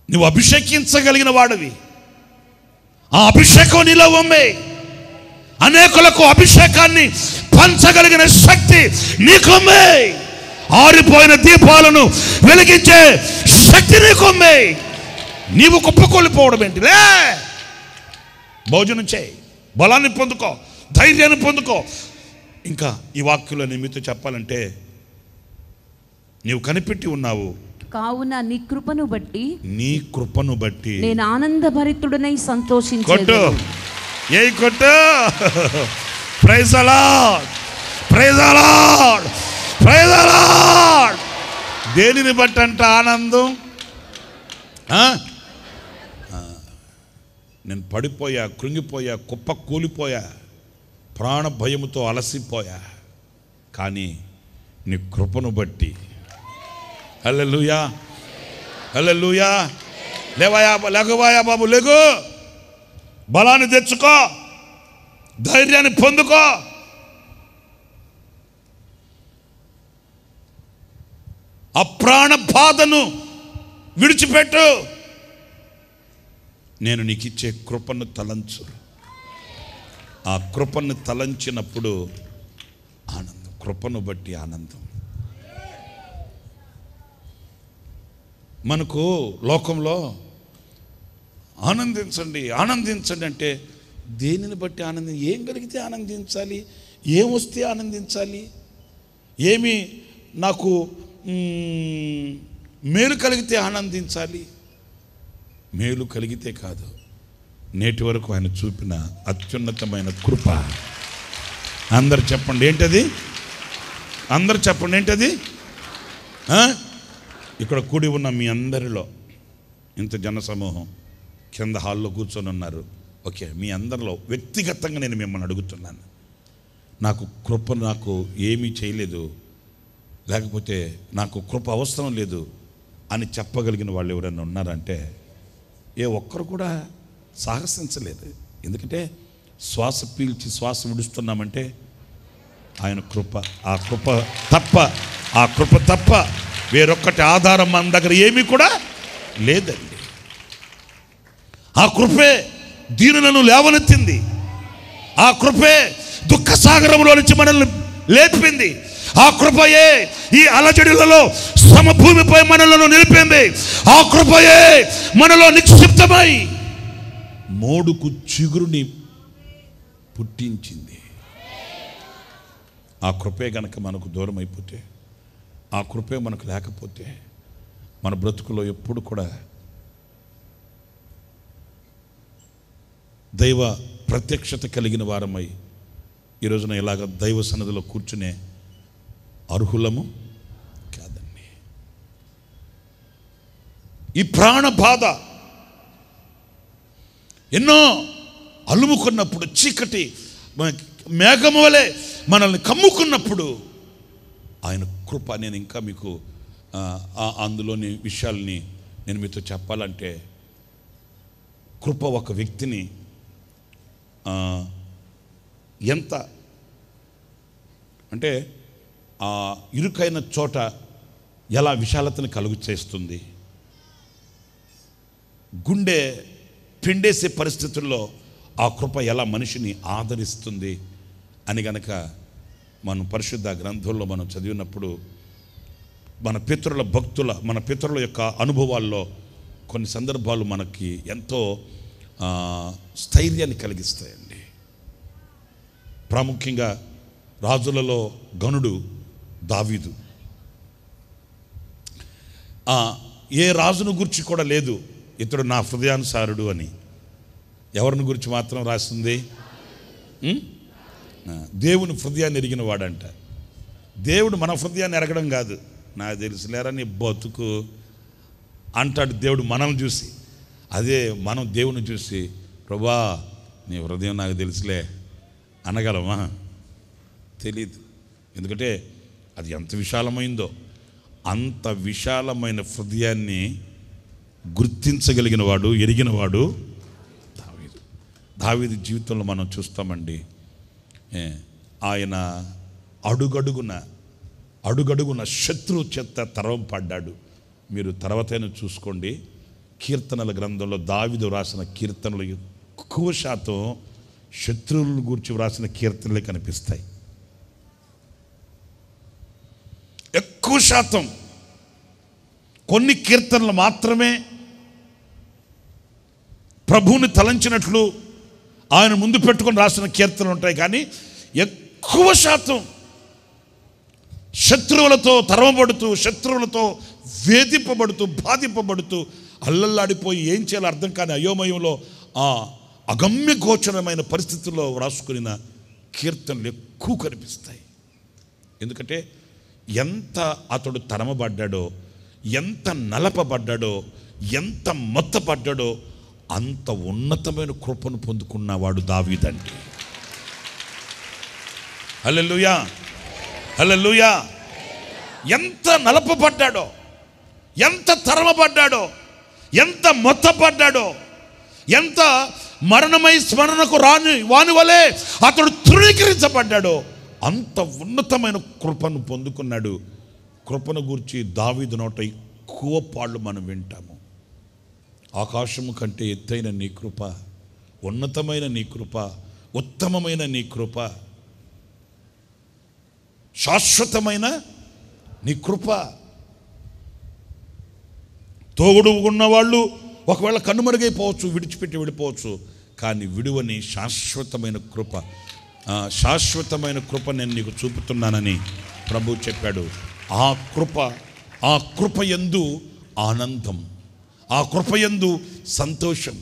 నువ్వు అభిషేకించగలిగిన వాడివి. ఆ అభిషేకం నీలో ఉంది. అనేకులకు అభిషేకాన్ని పంచగలిగిన శక్తి నీకుంది. ఆరిపోయిన దీపాలను వెలిగించే శక్తి నీకుంది. నీవు కుప్పకొల్లిపోవడం ఏంటిలే? భోజనం చేయి, బలాన్ని పొందుకో, ధైర్యాన్ని పొందుకో. ఇంకా ఈ వాక్యంలో నేను మీతో చెప్పాలంటే, నీవు కనిపెట్టి ఉన్నావు కావున నీ కృపను బట్టి నేను ఆనందభరితుడనై సంతోషించేదను. ఏ కొట్టు. Praise the lord, praise the lord, praise the lord. దేనిని బట్టి అంట ఆనందం? నేను పడిపోయా, కృంగిపోయా, కుప్ప కూలిపోయా, ప్రాణ భయముతో అలసిపోయా, కానీ నీ కృపను బట్టి. హల్లెలూయా, హల్లెలూయా. లేవయా, లేకువాయా బాబు, లేకు. బలాన్ని తెచ్చుకో, ధైర్యాన్ని పొందుకో. ఆ ప్రాణ బాధను విడిచిపెట్టు. నేను నీకు ఇచ్చే కృపను తలంచు. ఆ కృపను తలంచినప్పుడు ఆనందం, కృపను బట్టి ఆనందం. మనకు లోకంలో ఆనందించండి, ఆనందించండి అంటే దేనిని బట్టి ఆనందం? ఏం కలిగితే ఆనందించాలి? ఏం వస్తే ఆనందించాలి? ఏమి నాకు మేలు కలిగితే ఆనందించాలి? మేలు కలిగితే కాదు, నేటి వరకు ఆయన చూపిన అత్యున్నతమైన కృప. అందరు చెప్పండి ఏంటది? అందరు చెప్పండి ఏంటది? ఇక్కడ కూడి ఉన్న మీ అందరిలో ఇంత జనసమూహం కింద హాల్లో కూర్చొని ఉన్నారు. ఓకే, మీ అందరిలో వ్యక్తిగతంగా నేను మిమ్మల్ని అడుగుతున్నాను. నాకు కృప నాకు ఏమీ చేయలేదు, లేకపోతే నాకు కృప అవసరం లేదు అని చెప్పగలిగిన వాళ్ళు ఎవరైనా ఉన్నారంటే ఏ ఒక్కరు కూడా సాహసించలేదు. ఎందుకంటే శ్వాస పీల్చి శ్వాస విడుస్తున్నామంటే ఆయన కృప. ఆ కృప తప్ప వేరొక్కటి ఆధారం మన దగ్గర ఏమీ కూడా లేదండి. ఆ కృపే దీనులను లేవనెత్తింది. ఆ కృపే దుఃఖ సాగరంలో నుంచి మనల్ని లేపింది. ఆ కృపయే ఈ అలజడులలో సమభూమిపై మనలను నిలిపింది. ఆ కృపయే మనలో నిక్షిప్తమై మోడుకు చిగురుని పుట్టించింది. ఆ కృపే గనక మనకు దూరం అయిపోతే, ఆ కృపే మనకు లేకపోతే మన బ్రతుకులో ఎప్పుడు కూడా దైవ ప్రత్యక్షత కలిగిన వారమై ఈ రోజున ఇలాగ దైవ సన్నిధిలో కూర్చునే అర్హులము కాదండి. ఈ ప్రాణ బాధ ఎన్నో అలుముకున్నప్పుడు, చీకటి మేఘము వలె మనల్ని కమ్ముకున్నప్పుడు ఆయన కృప. నేను ఇంకా మీకు అందులోని విషయాల్ని నేను మీతో చెప్పాలంటే, కృప ఒక వ్యక్తిని ఎంత అంటే ఆ ఇరుకైన చోట ఎలా విశాలతను కలుగు చేస్తుంది, గుండె పిండేసే పరిస్థితుల్లో ఆ కృప ఎలా మనిషిని ఆదరిస్తుంది అని గనక మనం పరిశుద్ధ గ్రంథంలో మనం చదివినప్పుడు మన పితరుల యొక్క అనుభవాల్లో కొన్ని సందర్భాలు మనకి ఎంతో స్థైర్యాన్ని కలిగిస్తాయండి. ప్రాముఖ్యంగా రాజులలో గనుడు దావీదు. ఏ రాజును గురించి కూడా లేదు ఇతడు నా హృదయానుసారుడు అని. ఎవరిని గురించి మాత్రం రాసింది? దేవుని హృదయాన్ని ఎరిగిన వాడంట. దేవుడు మన హృదయాన్ని ఎరగడం కాదు. నాకు తెలుసులేరా నీ బతుకు అంటాడు దేవుడు మనల్ని చూసి. అదే మనం దేవుని చూసి ప్రభువా నీ హృదయం నాకు తెలుసులే అనగలమా? తెలీదు. ఎందుకంటే అది ఎంత విశాలమైందో. అంత విశాలమైన హృదయాన్ని గుర్తించగలిగిన వాడు, ఎరిగిన వాడు దావీదు. దావీదు జీవితంలో మనం చూస్తామండి. ఆయన అడుగడుగున శత్రువు చేత తరం పడ్డాడు. మీరు తర్వాతైనా చూసుకోండి. కీర్తనల గ్రంథంలో దావీదు రాసిన కీర్తనలు ఎక్కువ శాతం శత్రువులను గురించి వ్రాసిన కీర్తనలే కనిపిస్తాయి. ఎక్కువ శాతం కొన్ని కీర్తనలు మాత్రమే ప్రభువుని తలంచినట్లు ఆయన ముందు పెట్టుకొని రాసిన కీర్తనలు ఉంటాయి. కానీ ఎక్కువ శాతం శత్రువులతో తరమబడుతూ, శత్రువులతో వేధింపబడుతూ, బాధింపబడుతూ, అల్లల్లాడిపోయి ఏం చేయాలో అర్థం కాని అయోమయంలో ఆ అగమ్య గోచరమైన పరిస్థితుల్లో రాసుకున్న కీర్తనలు ఎక్కువ కనిపిస్తాయి. ఎందుకంటే ఎంత అతడు తరమబడ్డాడో, ఎంత నలపబడ్డాడో, ఎంత మొత్తపడ్డాడో అంత ఉన్నతమైన కృపను పొందుకున్నవాడు దావీదండి. హల్లెలూయా, హల్లెలూయా. ఎంత నలపబడ్డాడో, ఎంత తరమబడ్డాడో, ఎంత మొత్తపడ్డాడో, ఎంత మరణమై స్మరణకు వాని వలె అతడు తృణీకరించబడ్డాడో అంత ఉన్నతమైన కృపను పొందుకున్నాడు. కృపను గూర్చి దావీదు నోట ఎక్కువ పాళ్ళు మనం వింటాము. ఆకాశము కంటే ఎత్తైన నీ కృప, ఉన్నతమైన నీ కృప, ఉత్తమమైన నీ కృప, శాశ్వతమైన నీ కృప. తోడు ఉన్నవాళ్ళు ఒకవేళ కనుమరుగైపోవచ్చు, విడిచిపెట్టి వెళ్ళిపోవచ్చు. కానీ విడువని శాశ్వతమైన కృప, శాశ్వతమైన కృప నేను నీకు చూపుతున్నానని ప్రభు చెప్పాడు. ఆ కృప యందు ఆనందం, ఆ కృప యందు సంతోషం.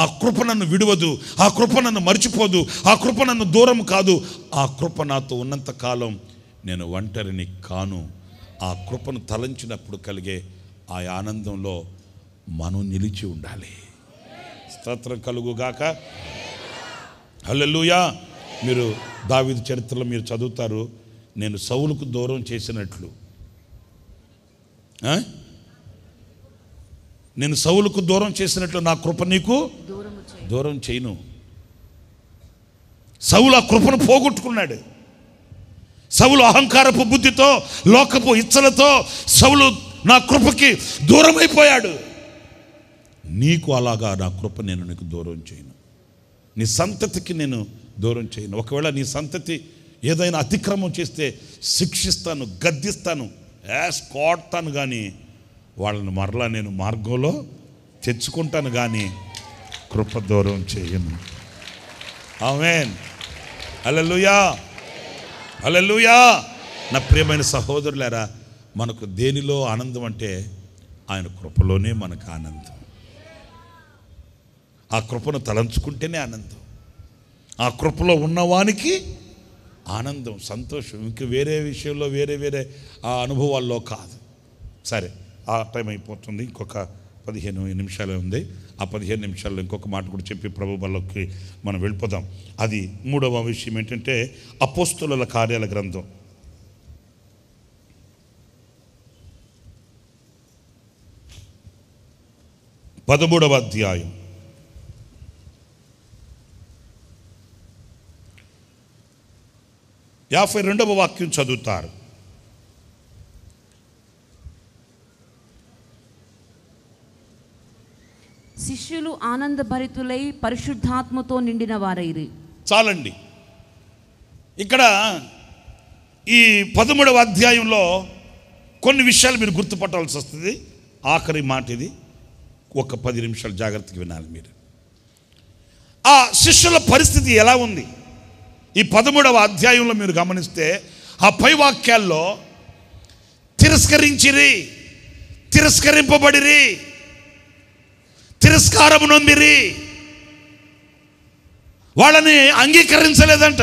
ఆ కృప నన్ను విడువదు, ఆ కృప నన్ను మర్చిపోదు, ఆ కృప నన్ను దూరం కాదు. ఆ కృప నాతో ఉన్నంత కాలం నేను ఒంటరిని కాను. ఆ కృపను తలంచినప్పుడు కలిగే ఆ ఆనందంలో మనం నిలిచి ఉండాలి. స్తోత్రం కలుగుగాక. హల్లెలూయా. మీరు దావీదు చరిత్రలో మీరు చదువుతారు, నేను సౌలుకు దూరం చేసినట్లు, నేను సౌలుకు దూరం చేసినట్లు నా కృప నీకు దూరం చేయను. సౌలు ఆ కృపను పోగొట్టుకున్నాడు. సౌలు అహంకారపు బుద్ధితో, లోకపు ఇచ్చలతో సౌలు నా కృపకి దూరమైపోయాడు. నీకు అలాగా నా కృప నేను నీకు దూరం చేయను, నీ సంతతికి నేను దూరం చేయను. ఒకవేళ నీ సంతతి ఏదైనా అతిక్రమం చేస్తే శిక్షిస్తాను, గద్దిస్తాను, కొడతాను, కానీ వాళ్ళని మరలా నేను మార్గంలో తెచ్చుకుంటాను, కానీ కృప దూరం చేయను. ఆమేన్. హల్లెలూయా, హల్లెలూయా. నా ప్రియమైన సహోదరులారా, మనకు దేనిలో ఆనందం అంటే ఆయన కృపలోనే మనకు ఆనందం. ఆ కృపను తలంచుకుంటేనే ఆనందం. ఆ కృపలో ఉన్నవానికి ఆనందం, సంతోషం. ఇంక వేరే విషయంలో వేరే ఆ అనుభవాల్లో కాదు. సరే, ఆ టైం అయిపోతుంది. ఇంకొక 15 నిమిషాలే ఉంది. ఆ 15 నిమిషాల్లో ఇంకొక మాట కూడా చెప్పి ప్రభు బల్లోకి మనం వెళ్ళిపోదాం. అది 3వ విషయం ఏంటంటే అపోస్తలుల కార్యాల గ్రంథం 13వ అధ్యాయం 52వ వాక్యం చదువుతారు. శిష్యులు ఆనందభరితులై పరిశుద్ధాత్మతో నిండిన వారైరి. చాలండి. ఇక్కడ ఈ 13వ అధ్యాయంలో కొన్ని విషయాలు మీరు గుర్తుపట్టాల్సి వస్తుంది. ఆఖరి మాట ఇది. ఒక 10 నిమిషాలు జాగ్రత్తగా వినాలి మీరు. ఆ శిష్యుల పరిస్థితి ఎలా ఉంది ఈ 13వ అధ్యాయంలో మీరు గమనిస్తే, ఆ పై వాక్యాల్లో తిరస్కరించిరి, తిరస్కరింపబడిరి, తిరస్కారము నొందిరి, వాళ్ళని అంగీకరించలేదంట.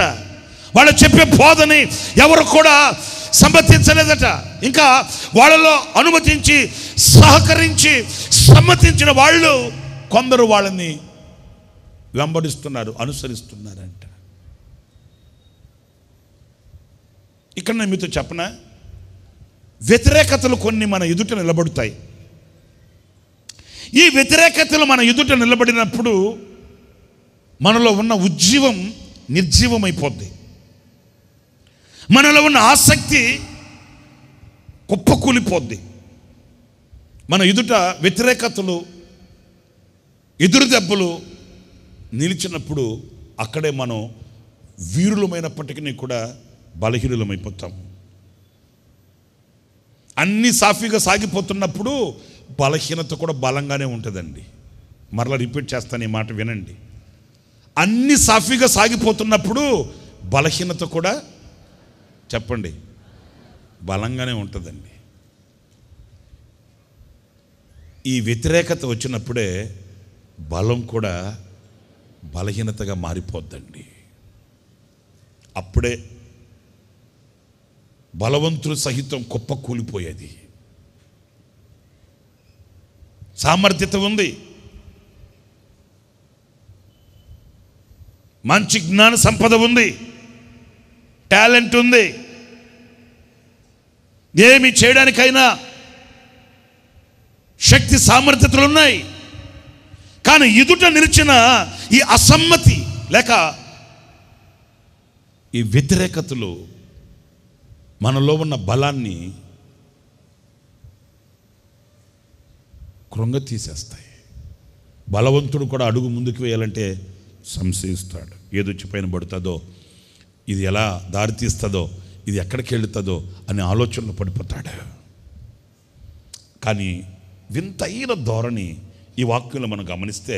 వాళ్ళు చెప్పే బోధని ఎవరు కూడా సమ్మతించలేదట. ఇంకా వాళ్ళలో అనుమతించి సహకరించి సమ్మతించిన వాళ్ళు కొందరు వాళ్ళని వెంబడిస్తున్నారు, అనుసరిస్తున్నారంట. ఇక్కడ నేను మీతో చెప్పనా, వ్యతిరేకతలు కొన్ని మన ఎదుట నిలబడతాయి. ఈ వ్యతిరేకతలు మన ఎదుట నిలబడినప్పుడు మనలో ఉన్న ఉజ్జీవం నిర్జీవమైపోద్ది. మనలో ఉన్న ఆసక్తి కుప్పకూలిపోద్ది. మన ఎదుట వ్యతిరేకతలు, ఎదురు దెబ్బలు నిలిచినప్పుడు అక్కడే మనం వీరులమైనప్పటికీ కూడా బలహీనులమైపోతాం. అన్నీ సాఫీగా సాగిపోతున్నప్పుడు బలహీనత కూడా బలంగానే ఉంటుందండి. మరలా రిపీట్ చేస్తాను, ఈ మాట వినండి. అన్నీ సాఫీగా సాగిపోతున్నప్పుడు బలహీనత కూడా, చెప్పండి, బలంగానే ఉంటుందండి. ఈ వ్యతిరేకత వచ్చినప్పుడే బలం కూడా బలహీనతగా మారిపోద్దండి. అప్పుడే బలవంతులు సహితం కుప్పకూలిపోయేది. సామర్థ్యత ఉంది, మంచి జ్ఞాన సంపద ఉంది, టాలెంట్ ఉంది, ఏమి చేయడానికైనా శక్తి సామర్థ్యతలు ఉన్నాయి. కానీ ఎదుట నిలిచిన ఈ అసమ్మతి లేక ఈ వ్యతిరేకతలు మనలో ఉన్న బలాన్ని కృంగతీసేస్తాయి. బలవంతుడు కూడా అడుగు ముందుకు వేయాలంటే సంశయిస్తాడు. ఏదొచ్చి పైన పడుతుందో, ఇది ఎలా దారితీస్తుందో, ఇది ఎక్కడికి వెళుతుందో అనే ఆలోచనలు పడిపోతాడు. కానీ వింతైన ధోరణి ఈ వాక్యంలో మనం గమనిస్తే,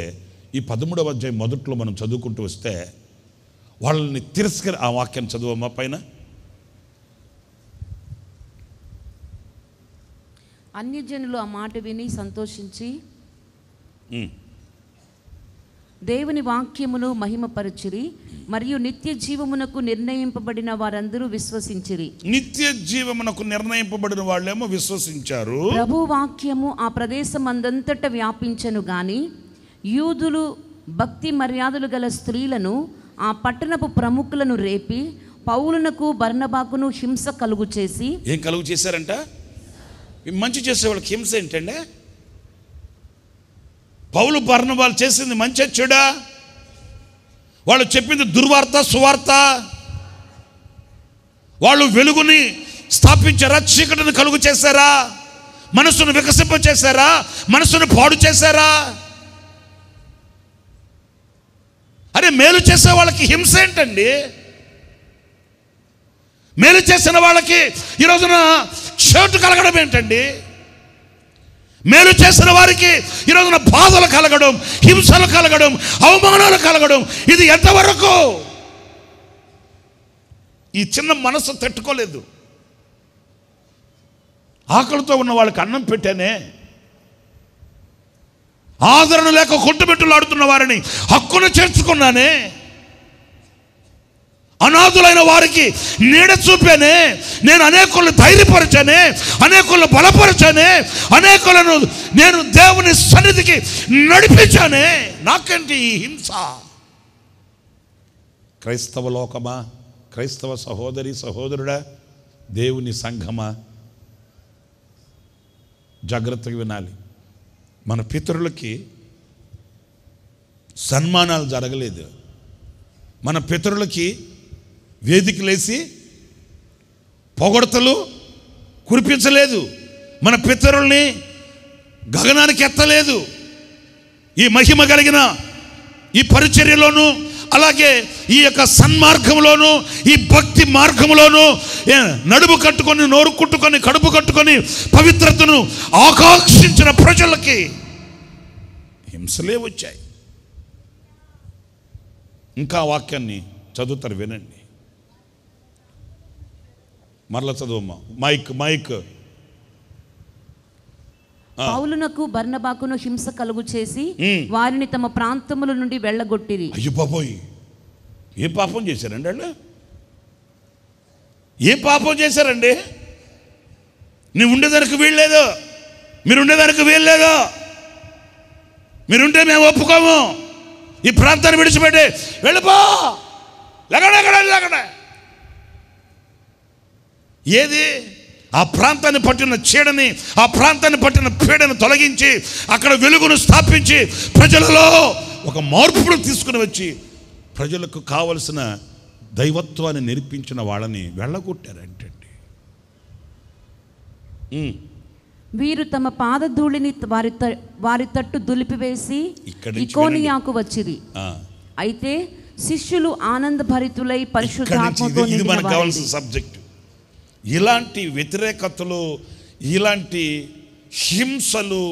ఈ 13వ అధ్యాయం మొదట్లో మనం చదువుకుంటూ వస్తే వాళ్ళని ఆ వాక్యాన్ని చదువమ్మా పైన. అన్యజనులు ఆ మాట విని సంతోషించి దేవుని వాక్యమును మహిమపరచిరి, మరియు నిత్య జీవమునకు నిర్ణయింపబడిన వారందరూ విశ్వసించిరి. నిత్య జీవమునకు నిర్ణయింపబడిన వాళ్ళేమో విశ్వసించారు. ప్రభు వాక్యము ఆ ప్రదేశమందంతట వ్యాపించెను గాని యూదులు భక్తి మర్యాదలు గల స్త్రీలను, ఆ పట్టణపు ప్రముఖులను రేపి పౌలునకు బర్నబాకును హింస కలుగు చేసి. ఏం కలుగు చేశారంట? మంచి చేసే వాళ్ళకి హింస ఏంటంటే? పౌలు బర్నబాలు చేసింది మంచి చెడా? వాళ్ళు చెప్పింది దుర్వార్త సువార్త? వాళ్ళు వెలుగుని స్థాపించారా? చీకటిని కలుగు చేశారా? మనసును వికసింప చేశారా? మనసును పాడు చేశారా? అరే, మేలు చేసే వాళ్ళకి హింస ఏంటండి? మేలు చేసిన వాళ్ళకి ఈ రోజున చోటు కలగడం ఏంటండి? మేలు చేసిన వారికి ఈ రోజున బాధలు కలగడం, హింసలు కలగడం, అవమానాలు కలగడం, ఇది ఎంతవరకు? ఈ చిన్న మనసు తట్టుకోలేదు. ఆకలితో ఉన్న వాళ్ళకి అన్నం పెట్టానే, ఆదరణ లేక కొట్టుబెట్టులాడుతున్న వారిని హక్కున చేర్చుకున్నానే, అనాథులైన వారికి నీడ చూపానే, నేను అనేకులను ధైర్యపరచానే, అనేకులను బలపరచానే, అనేకులను నేను దేవుని సన్నిధికి నడిపించానే. నాకేంటి ఈ హింస? క్రైస్తవ లోకమా, క్రైస్తవ సహోదరి సహోదరుడా, దేవుని సంఘమా, జాగ్రత్తగా వినాలి. మన పితరులకి సన్మానాలు జరగలేదు. మన పితరులకి వేదికలేసి పొగడతలు కురిపించలేదు. మన పితరుల్ని గగనానికి ఎత్తలేదు. ఈ మహిమ కలిగిన ఈ పరిచర్యలోను, అలాగే ఈ యొక్క సన్మార్గంలోను, ఈ భక్తి మార్గంలోను నడుము కట్టుకొని, నోరు కుట్టుకొని, కడుపు కట్టుకొని పవిత్రతను ఆకాంక్షించిన ప్రజలకి హింసలే వచ్చాయి. ఇంకా వాక్యాన్ని చదువుతారు, వినండి. మరలా చదువమ్మా. మైక్. పౌలునకు బర్నబాకును హింస కలుగు చేసి వారిని తమ ప్రాంతముల నుండి వెళ్ళగొట్టిరి. అయ్యో బాబోయ్, ఏం పాపం చేశారండి వాళ్ళు? ఏం పాపం చేశారండి? నువ్వు ఉండేదానికి వీల్లేదు, మీరు ఉండేదానికి వీల్లేదు, మీరుంటే మేము ఒప్పుకోము, ఈ ప్రాంతాన్ని విడిచిపెట్టి వెళ్ళిపో, లేకుండా ఏది? ఆ ప్రాంతాన్ని పట్టిన చీడని, ఆ ప్రాంతాన్ని పట్టిన పీడను తొలగించి అక్కడ వెలుగును స్థాపించి ప్రజలలో ఒక మార్పును తీసుకుని వచ్చి ప్రజలకు కావలసిన దైవత్వాన్ని నేర్పించిన వాళ్ళని వెళ్ళగొట్టారంటండి. వీరు తమ పాదధూళిని వారి తట్టు దులిపివేసి ఇకోనియాకు వచ్చిరి. అయితే శిష్యులు ఆనందభరితులై పరిశుద్ధాత్మతో ఇది మనకు కావాల్సిన సబ్జెక్ట్. ఇలాంటి వ్యతిరేకతలు, ఇలాంటి హింసలు,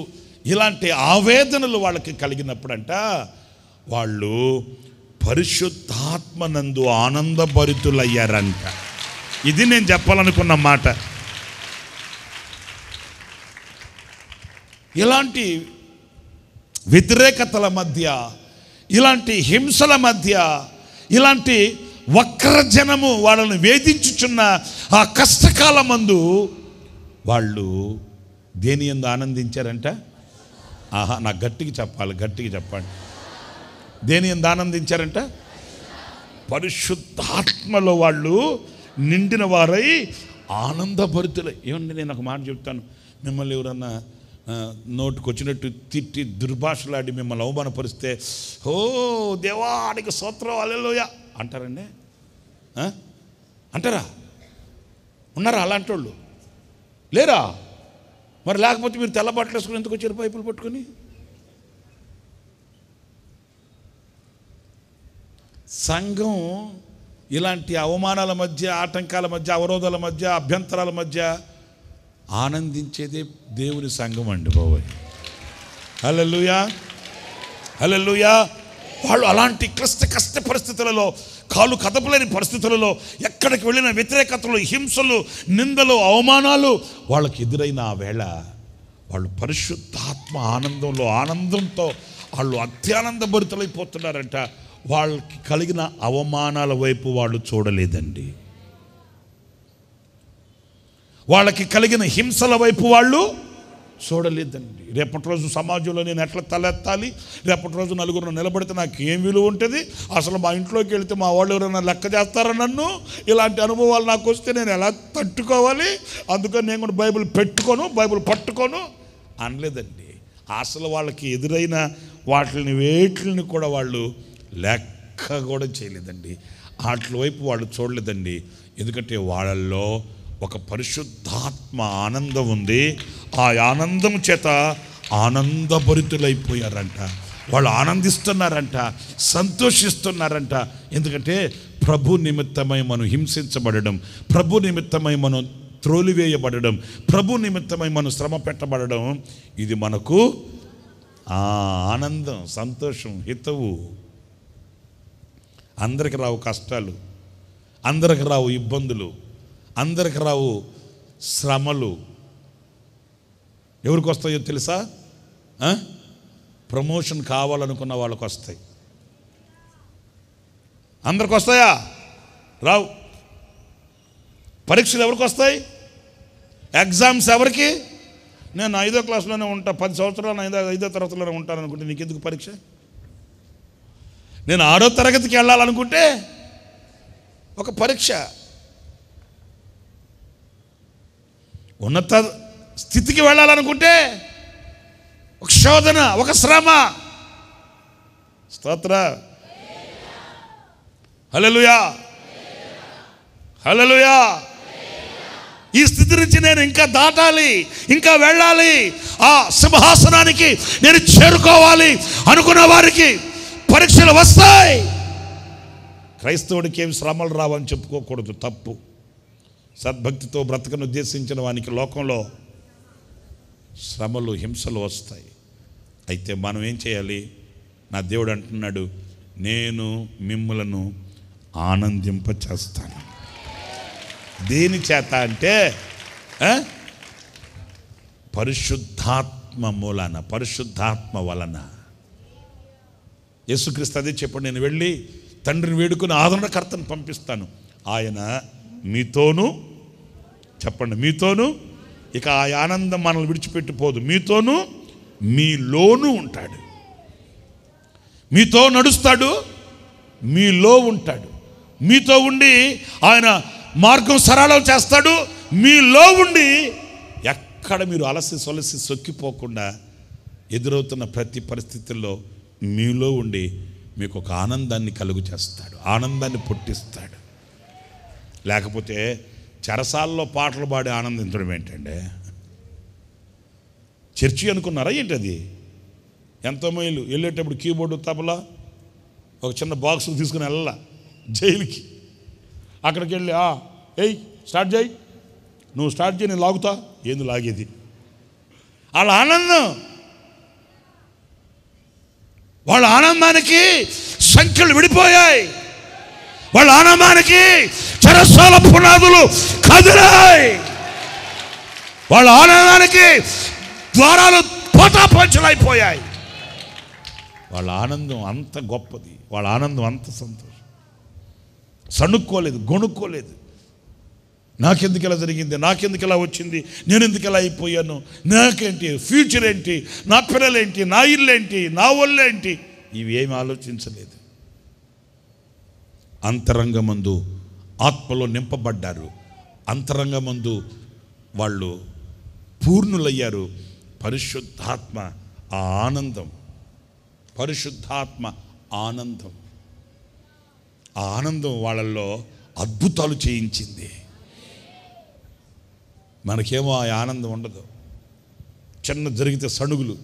ఇలాంటి ఆవేదనలు వాళ్ళకి కలిగినప్పుడంట వాళ్ళు పరిశుద్ధాత్మనందు ఆనందభరితులయ్యారంట. ఇది నేను చెప్పాలనుకున్న మాట. ఇలాంటి వ్యతిరేకతల మధ్య, ఇలాంటి హింసల మధ్య, ఇలాంటి వక్రజనము వాళ్ళని వేధించుచున్న ఆ కష్టకాలమందు వాళ్ళు దేని యందు ఆనందించారంట? ఆహా, నాకు గట్టిగా చెప్పాలి, గట్టిగా చెప్పండి. దేని యందు ఆనందించారంట? పరిశుద్ధాత్మలో వాళ్ళు నిండిన వారై ఆనందభరితులై. ఏమండి, నేను ఒక మాట చెప్తాను. మిమ్మల్ని ఎవరన్నా నోటుకు వచ్చినట్టు తిట్టి దుర్భాషలాడి మిమ్మల్ని అవమానపరిస్తే, ఓ దేవానికి స్తోత్రం హల్లెలూయా అంటారండి? అంటారా? ఉన్నారా అలాంటి వాళ్ళు? లేరా? మరి లేకపోతే మీరు తెల్ల బట్టలు వేసుకుని ఎందుకు వచ్చారు పైపులు పట్టుకొని? సంఘం ఇలాంటి అవమానాల మధ్య, ఆటంకాల మధ్య, అవరోధాల మధ్య, అభ్యంతరాల మధ్య ఆనందించేదే దేవుని సంఘం అండి బాబోయ్. హల్లెలూయా, హల్లెలూయా. వాళ్ళు అలాంటి కష్ట పరిస్థితులలో, కాలు కదపలేని పరిస్థితులలో, ఎక్కడికి వెళ్ళిన వ్యతిరేకతలు, హింసలు, నిందలు, అవమానాలు వాళ్ళకి ఎదురైన ఆ వేళ వాళ్ళు పరిశుద్ధాత్మ ఆనందంతో వాళ్ళు అత్యానందభరితులైపోతున్నారంట. వాళ్ళకి కలిగిన అవమానాల వైపు వాళ్ళు చూడలేదండి. వాళ్ళకి కలిగిన హింసల వైపు వాళ్ళు చూడలేదండి. రేపటి రోజు సమాజంలో నేను ఎట్లా తలెత్తాలి, రేపటి రోజు నలుగురు నిలబడితే నాకు ఏం విలువ ఉంటుంది, అసలు మా ఇంట్లోకి వెళితే మా వాళ్ళు ఎవరైనా లెక్క చేస్తారా నన్ను, ఇలాంటి అనుభవాలు నాకు వస్తే నేను ఎలా తట్టుకోవాలి, అందుకని నేను కూడా బైబిల్ పట్టుకోను అనలేదండి. అసలు వాళ్ళకి ఎదురైన వేటిని కూడా వాళ్ళు లెక్క కూడా చేయలేదండి. వాటి వైపు వాళ్ళు చూడలేదండి. ఎందుకంటే వాళ్ళల్లో ఒక పరిశుద్ధాత్మ ఆనందం ఉంది. ఆ ఆనందం చేత ఆనందభరితులైపోయారంట. వాళ్ళు ఆనందిస్తున్నారంట, సంతోషిస్తున్నారంట. ఎందుకంటే ప్రభు నిమిత్తమై మనం హింసించబడడం, ప్రభు నిమిత్తమై మనం త్రోలివేయబడడం, ప్రభు నిమిత్తమై మనం శ్రమ పెట్టబడడం, ఇది మనకు ఆనందం, సంతోషం, హితవు. అందరికి రావు కష్టాలు, అందరికి రావు ఇబ్బందులు, అందరికి రావు శ్రమలు. ఎవరికి వస్తాయో తెలుసా? ప్రమోషన్ కావాలనుకున్న వాళ్ళకి వస్తాయి. అందరికి వస్తాయా? రావు. పరీక్షలు ఎవరికి వస్తాయి? ఎగ్జామ్స్ ఎవరికి? నేను 5వ క్లాస్లోనే ఉంటా, 10 సంవత్సరాలు 5వ తరగతిలోనే ఉంటాను అనుకుంటే నీకెందుకు పరీక్ష? నేను 6వ తరగతికి వెళ్ళాలనుకుంటే ఒక పరీక్ష, ఉన్నత స్థితికి వెళ్ళాలనుకుంటే ఒక శోధన, ఒక శ్రమ. స్తోత్ర, హల్లెలూయా, హల్లెలూయా. ఈ స్థితి నుంచి నేను ఇంకా దాటాలి, ఇంకా వెళ్ళాలి, ఆ సింహాసనానికి నేను చేరుకోవాలి అనుకున్న వారికి పరీక్షలు వస్తాయి. క్రైస్తవుడికి ఏమి శ్రమలు రావని చెప్పుకోకూడదు, తప్పు. సద్భక్తితో బ్రతకను ఉద్దేశించిన వానికి లోకంలో శ్రమలు, హింసలు వస్తాయి. అయితే మనం ఏం చేయాలి? నా దేవుడు అంటున్నాడు, నేను మిమ్ములను ఆనందింపచేస్తాను. దేని చేత అంటే పరిశుద్ధాత్మ మూలాన, పరిశుద్ధాత్మ వలన. యేసుక్రీస్తు అదే చెప్పండి, నేను వెళ్ళి తండ్రిని వేడుకొని ఆదరణకర్తను పంపిస్తాను, ఆయన మీతోనూ, చెప్పండి, మీతోనూ, ఇక ఆ ఆనందం మనల్ని విడిచిపెట్టిపోదు, మీతోనూ మీలోనూ ఉంటాడు, మీతో నడుస్తాడు, మీలో ఉంటాడు, మీతో ఉండి ఆయన మార్గం సరళం చేస్తాడు, మీలో ఉండి ఎక్కడ మీరు అలసి సొలసి సొక్కిపోకుండా ఎదురవుతున్న ప్రతి పరిస్థితుల్లో మీలో ఉండి మీకు ఒక ఆనందాన్ని కలుగు చేస్తాడు, ఆనందాన్ని పుట్టిస్తాడు. లేకపోతే చెరసాల్లో పాటలు పాడి ఆనందించడం ఏంటండి? చర్చి అనుకున్నారా ఏంటది? ఎంతో మైలు వెళ్ళేటప్పుడు కీబోర్డు తబలా ఒక చిన్న బాక్స్ తీసుకుని వెళ్ళాల జైలుకి. అక్కడికి వెళ్ళి ఏయ్ స్టార్ట్ చేయి, నువ్వు స్టార్ట్ చేయి, నేను లాగుతా. ఏంది లాగేది? వాళ్ళ ఆనందం, వాళ్ళ ఆనందానికి సంఖ్యలు విడిపోయాయి, వాళ్ళ ఆనందానికి చెరసాల పునాదులు కదిలాయి, వాళ్ళ ఆనందానికి ద్వారాలు పోటాపంచలైపోయాయి. వాళ్ళ ఆనందం అంత గొప్పది, వాళ్ళ ఆనందం అంత సంతోషం. సణుక్కోలేదు, గొణుక్కోలేదు. నాకెందుకు ఇలా జరిగింది, నాకెందుకు ఇలా వచ్చింది, నేను ఎందుకు ఇలా అయిపోయాను, నాకేంటి, ఫ్యూచర్ ఏంటి, నా పిల్లలేంటి, నా ఇల్లు ఏంటి, నా ఒళ్ళేంటి, ఇవి ఏమి ఆలోచించలేదు. అంతరంగమందు ఆత్మలో నింపబడ్డారు, అంతరంగమందు వాళ్ళు పూర్ణులయ్యారు. పరిశుద్ధాత్మ ఆ ఆనందం, పరిశుద్ధాత్మ ఆనందం, ఆ ఆనందం వాళ్ళల్లో అద్భుతాలు చేయించింది. మనకేమో ఆ ఆనందం ఉండదు. చిన్న జరిగితే సణుగులు.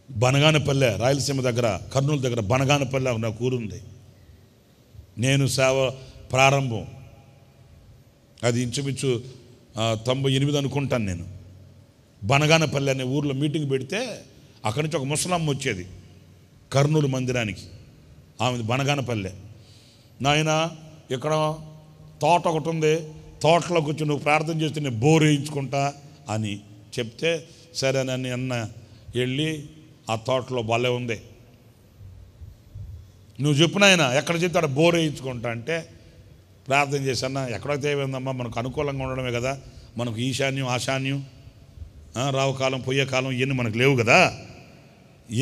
బనగానపల్లె, రాయలసీమ దగ్గర, కర్నూలు దగ్గర బనగానపల్లె నాకు ఊరుంది. నేను సేవ ప్రారంభం అది ఇంచుమించు 98 అనుకుంటాను. నేను బనగానపల్లె అనే ఊర్లో మీటింగ్ పెడితే అక్కడి నుంచి ఒక ముసలమ్మ వచ్చేది కర్నూలు మందిరానికి. ఆమెది బనగానపల్లె. నాయన ఇక్కడ తోట ఒకటి ఉంది, తోటలోకి వచ్చి నువ్వు ప్రార్థన చేస్తే నేను బోర్ వేయించుకుంటా అని చెప్తే సరేనని అన్న వెళ్ళి ఆ తోటలో భలే ఉంది, నువ్వు చెప్పినాయన ఎక్కడ చెప్తే అక్కడ బోర్ వేయించుకుంటా అంటే ప్రార్థన చేశాను. ఎక్కడైతే ఏమైందమ్మా, మనకు అనుకూలంగా ఉండడమే కదా, మనకు ఈశాన్యం ఆశాన్యం రావు కాలం పోయే కాలం ఇవన్నీ మనకు లేవు కదా,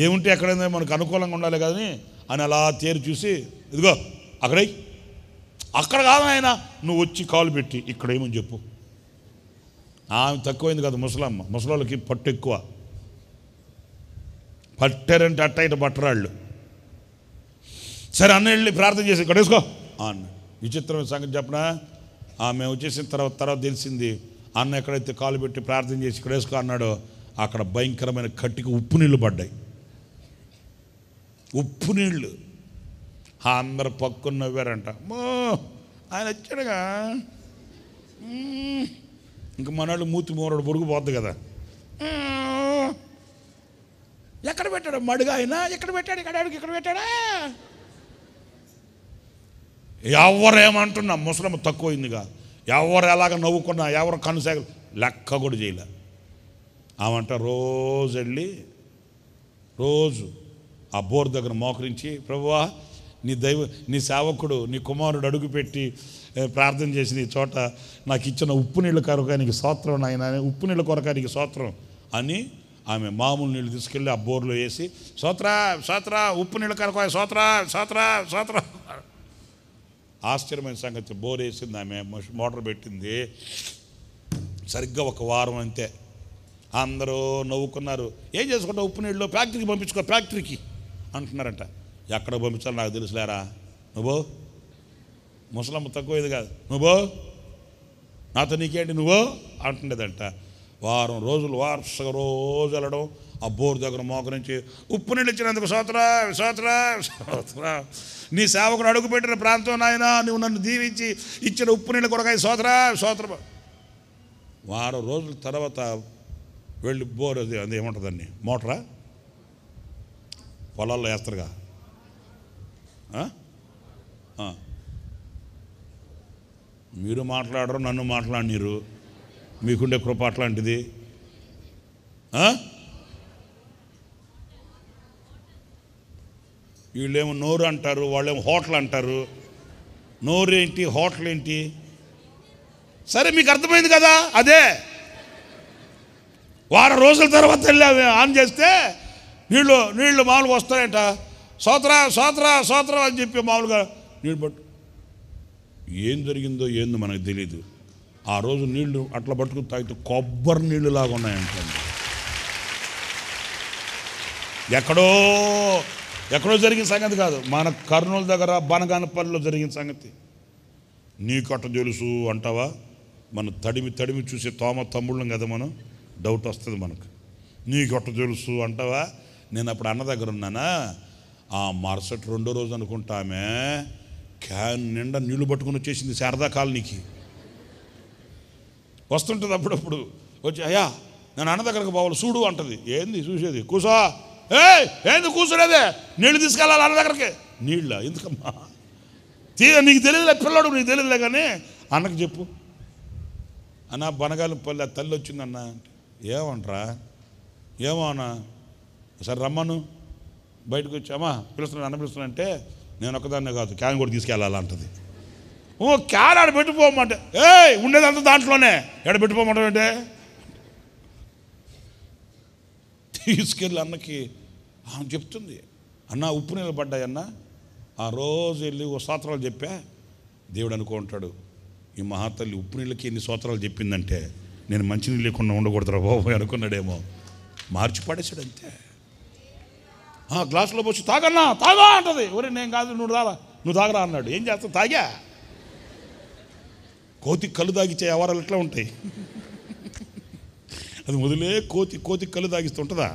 ఏముంటే ఎక్కడైనా మనకు అనుకూలంగా ఉండాలి కానీ అని అలా తేరు చూసి, ఇదిగో అక్కడై, అక్కడ కాదు ఆయన, నువ్వు వచ్చి కాలు పెట్టి ఇక్కడ ఏమని చెప్పు. ఆమె తక్కువైంది కదా ముసలమ్మ, ముసలోళ్ళకి పట్టు ఎక్కువ, పట్టారంటే అట్ట ఇట పట్టరాళ్ళు. సరే అన్న వెళ్ళి ప్రార్థన చేసి ఇక్కడ వేసుకో అన్న. విచిత్రమైన సంగతి చెప్పనా, ఆమె వచ్చేసిన తర్వాత తెలిసింది, అన్న ఎక్కడైతే కాలు పెట్టి ప్రార్థన చేసి ఇక్కడ వేసుకో అన్నాడో అక్కడ భయంకరమైన కట్టికి ఉప్పు నీళ్ళు పడ్డాయి, ఉప్పు నీళ్ళు. అందరు పక్కన నవ్వారంట. ఆయన వచ్చాడుగా, ఇంక మనవాళ్ళు మూతి మూరడు పొరుగు పోద్ది కదా, ఎక్కడ పెట్టాడు మడుగా ఆయన, ఎక్కడ పెట్టాడు, ఇక్కడ పెట్టాడా, ఎవరేమంటున్నా ముసలమ్మ తక్కువైందిగా, ఎవరు ఎలాగ నవ్వుకున్నా, ఎవరు కనుసాగలు లెక్క కూడా చేయలే. ఆమంట రోజు వెళ్ళి రోజు ఆ బోర్ దగ్గర మోకరించి, ప్రభువా నీ సేవకుడు నీ కుమారుడు అడుగుపెట్టి ప్రార్థన చేసి నీ చోట నాకు ఇచ్చిన ఉప్పు నీళ్ళ కొరకానికి స్తోత్రం నాయన, ఉప్పు నీళ్ళ కొరకానికి స్తోత్రం అని ఆమె మామూలు నీళ్ళు తీసుకెళ్ళి ఆ బోర్లో వేసి సోత్ర ఉప్పు నీళ్ళ కొరక సోత్ర. ఆశ్చర్యమైన సంగతి, బోర్ వేసింది ఆమె, మోటార్ పెట్టింది. సరిగ్గా ఒక వారం అంతే అందరూ నవ్వుకున్నారు. ఏం చేసుకుంటావు ఉప్పు నీళ్ళు, ఫ్యాక్టరీకి పంపించుకో, ఫ్యాక్టరీకి అంటున్నారంట. ఎక్కడ పంపించాలో నాకు తెలుసులేరా, నువ్వు ముసలమ్మ తక్కువేది కాదు, నువ్వు నాతో నీకేంటి నువ్వు అంటుండేదంట. వారం రోజులు వరుసగా రోజు వెళ్ళడం, ఆ బోర్ దగ్గర మోకరించి ఉప్పు నీళ్ళు ఇచ్చినందుకు సోత్ర, నీ సేవకుడు అడుగుపెట్టిన ప్రాంతం నాయన, నువ్వు నన్ను దీవించి ఇచ్చిన ఉప్పు నీళ్ళ కొరకాయ సోత్ర. వారం రోజుల తర్వాత వెళ్ళి బోర్ అది ఏముంటుందండి, మోటరా పొలాల్లో వేస్తారుగా, మీరు మాట్లాడరు, నన్ను మాట్లాడినరు, మీకుండే కృప అట్లాంటిది. వీళ్ళేమో నోరు అంటారు, వాళ్ళేమో హోటల్ అంటారు. నోరేంటి, హోటల్ ఏంటి? సరే, మీకు అర్థమైంది కదా. అదే వారం రోజుల తర్వాత వెళ్ళి ఆన్ చేస్తే నీళ్ళు మామూలుగా వస్తాయంట. సోత్ర అని చెప్పి మామూలుగా నీళ్ళు పట్టు. ఏం జరిగిందో ఏందో మనకు తెలీదు. ఆ రోజు నీళ్లు అట్లా పట్టుకుని తాగితే కొబ్బరి నీళ్ళు లాగా ఉన్నాయంటండి. ఎక్కడో జరిగిన సంగతి కాదు, మన కర్నూలు దగ్గర బనగానపల్లిలో జరిగిన సంగతి. నీకు అట్ట తెలుసు అంటావా? మనం తడిమి చూసే తమ్ముళ్ళం కదా, మనం డౌట్ వస్తుంది మనకు. నీకు అట్ట తెలుసు అంటావా? నేను అప్పుడు అన్న దగ్గర ఉన్నానా, ఆ మరుసటి రెండో రోజు అనుకుంటా ఆమె క్యాన్ నిండా నీళ్లు పట్టుకుని వచ్చేసింది శారదా కాలనీకి. వస్తుంటుంది అప్పుడప్పుడు వచ్చి, అయ్యా నేను అన్న దగ్గరకు పోవాలి చూడు అంటది. ఏంది చూసేది? కూసా. ఏంది కూర్చోలేదే? నీళ్ళు తీసుకెళ్ళాలి అన్న దగ్గరికి. నీళ్ళ ఎందుకమ్మా? నీకు తెలియదులే పిల్లడు, నీకు తెలియదులే కానీ అన్నకు చెప్పు. అన్న బనగాలపల్లి ఆ తల్లి వచ్చిందన్న అంటే, ఏమంటరా? ఏమో అన్న, సరే రమ్మను. బయటకు వచ్చి, అమ్మా పిలుస్తున్నాను, అన్న పిలుస్తున్నా అంటే, నేను ఒక్కదాన్నే కాదు క్యాన్ కూడా తీసుకెళ్ళాలంటది. క్యాన్ ఆడ పెట్టిపోమంటే, ఉండేదంతా దాంట్లోనే ఎడ పెట్టిపోమంటే తీసుకెళ్ళి అన్నకి ఆమె చెప్తుంది, అన్న ఉప్పు నీళ్ళు పడ్డాయన్న. ఆ రోజు వెళ్ళి ఓ స్తోత్రాలు చెప్పా. దేవుడు అనుకుంటాడు, ఈ మహాతల్లి ఉప్పు నీళ్ళకి ఎన్ని స్తోత్రాలు చెప్పిందంటే నేను మంచినీళ్ళు లేకుండా ఉండకూడదురా బాబు అనుకున్నాడేమో. మార్చి పడేసాడు అంతే. గ్లాసులో పోసి తాగన్నా తాగా అంటది. ఒరే నేను కాదు, నువ్వు తాగరా అన్నాడు. ఏం చేస్తావు? తాగా. కోతికి కళ్ళు తాగిచ్చే వ్యవహారాలు ఎట్లా ఉంటాయి? అది మొదలే కోతి కళ్ళు తాగిస్తుంటుందా?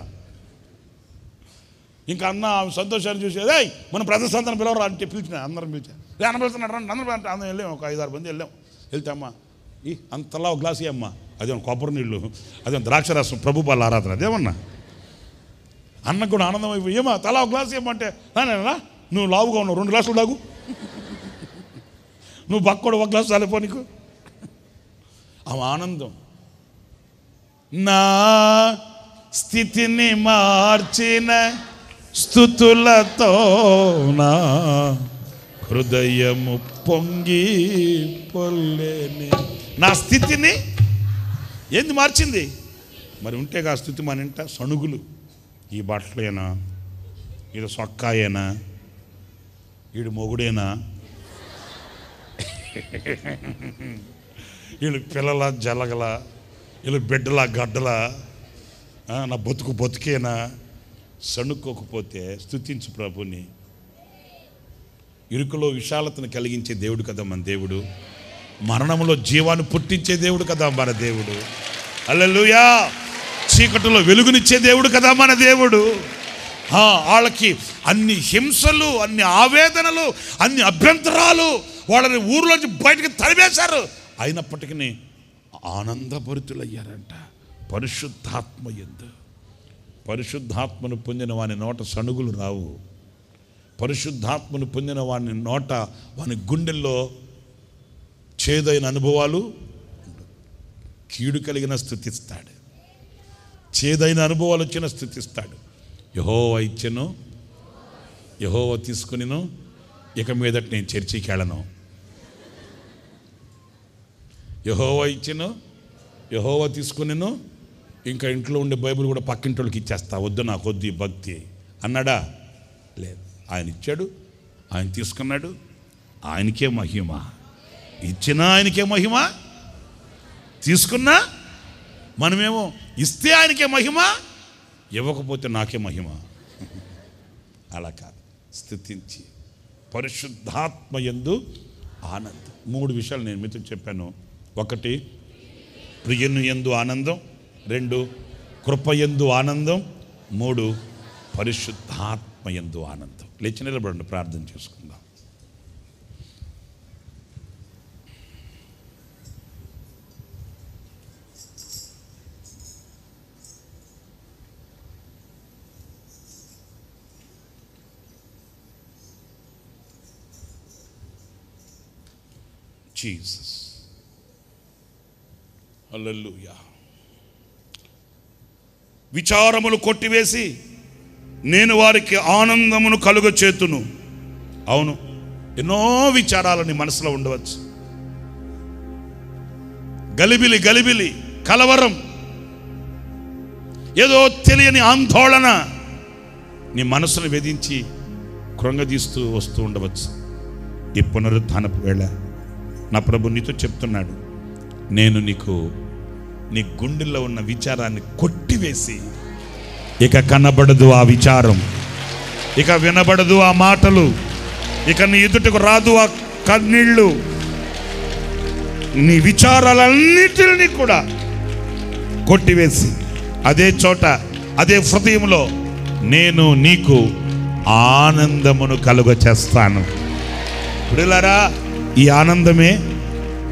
ఇంకా అన్న ఆమె సంతోషాన్ని చూసేది, మనం ప్రదర్శన పిలవరా అంటే పిలిచిన అందరం పిలిచా. అన్న పిలుస్తున్నాడు రండి, అందరం వెళ్ళాం. ఒక 5-6 మంది వెళ్తే అమ్మా అంతలా ఒక గ్లాసు అమ్మా, అదేమో కొబ్బరి నీళ్ళు, అదేమో ద్రాక్షరసం, ప్రభు బాల ఆరాధన, అదేమన్నా. అన్నకు కూడా ఆనందం అయిపోయి, ఏమా తలా ఒక గ్లాసు ఏమంటే, నువ్వు లావుగా ఉన్నావు 2 గ్లాసులు తాగు, నువ్వు బక్కడు 1 గ్లాసు చాలిపో నీకు. ఆమె ఆనందం. నా స్థితిని మార్చిన స్తుతులతో నా హృదయము పొంగి పొల్లేని. నా స్థితిని ఏంది మార్చింది? మరి ఉంటేగా స్థితి మన ఇంట సణుగులు. ఈ బట్టలేనా, ఇది సొక్కాయేనా, వీడు మొగుడేనా, వీళ్ళు పిల్లల జలగల, వీళ్ళు బిడ్డల గడ్డల, నా బతుకేనా? సణుక్కోకపోతే స్తుతించు ప్రభుని. ఇరుకులో విశాలతను కలిగించే దేవుడు కదా మన దేవుడు. మరణంలో జీవాన్ని పుట్టించే దేవుడు కదా మన దేవుడు. హల్లెలూయా. చీకటిలో వెలుగునిచ్చే దేవుడు కదా మన దేవుడు. వాళ్ళకి అన్ని హింసలు, అన్ని ఆవేదనలు, అన్ని అభ్యంతరాలు, వాళ్ళని ఊరిలోంచి బయటకు తరివేశారు. అయినప్పటికీ ఆనందభరితులయ్యారంట. పరిశుద్ధాత్మ యందు. పరిశుద్ధాత్మను పొందిన వాని నోట సణుగులు రావు. పరిశుద్ధాత్మను పొందిన వాని నోట, వాని గుండెల్లో చేదైన అనుభవాలు, కీడు కలిగిన స్తుతిస్తాడు. చేదైన అనుభవాలు వచ్చిన స్తుతిస్తాడు. యెహోవా ఇచ్చెను, యెహోవా తీసుకునిను, ఇక మీదట నేను చర్చికి వెళ్ళను. యెహోవా ఇచ్చెను, యెహోవా తీసుకునిను, ఇంకా ఇంట్లో ఉండే బైబిల్ కూడా పక్కింటోళ్ళకి ఇచ్చేస్తా, వద్దు నాకు వద్దు ఈ భక్తి అన్నాడా? లేదు. ఆయన ఇచ్చాడు, ఆయన తీసుకున్నాడు, ఆయనకే మహిమ. ఇచ్చినా ఆయనకే మహిమ, తీసుకున్నా మనమేమో ఇస్తే ఆయనకే మహిమ, ఇవ్వకపోతే నాకే మహిమ. అలా కాదు. స్తుతించి పరిశుద్ధాత్మ యందు ఆనందం. 3 విషయాలు నేను మీతో చెప్పాను. 1 ప్రియుని యందు ఆనందం, 2 కృప యందు ఆనందం, 3 పరిశుద్ధాత్మ యందు ఆనందం. లేచి నిలబడండి, ప్రార్థన చేసుకుందాం. జీసస్. హల్లెలూయా. విచారములు కొట్టివేసి నేను వారికి ఆనందమును కలుగచేతును. అవును, ఎన్నో విచారాలు నీ మనసులో ఉండవచ్చు. గలిబిలి గలిబిలి, కలవరం, ఏదో తెలియని ఆందోళన నీ మనసును వేధించి కృంగదీస్తూ వస్తూ ఉండవచ్చు. ఈ పునరుత్థానపు వేళ నా ప్రభు నీతో చెప్తున్నాడు, నేను నీకు నీ గుండెల్లో ఉన్న విచారాన్ని కొట్టివేసి, ఇక కనబడదు ఆ విచారం, ఇక వినబడదు ఆ మాటలు, ఇక నీ ఎదుటకు రాదు ఆ కన్నీళ్ళు. నీ విచారాలన్నిటిని కూడా కొట్టివేసి అదే చోట, అదే హృదయంలో నేను నీకు ఆనందమును కలుగ చేస్తాను. ప్రియులారా, ఈ ఆనందమే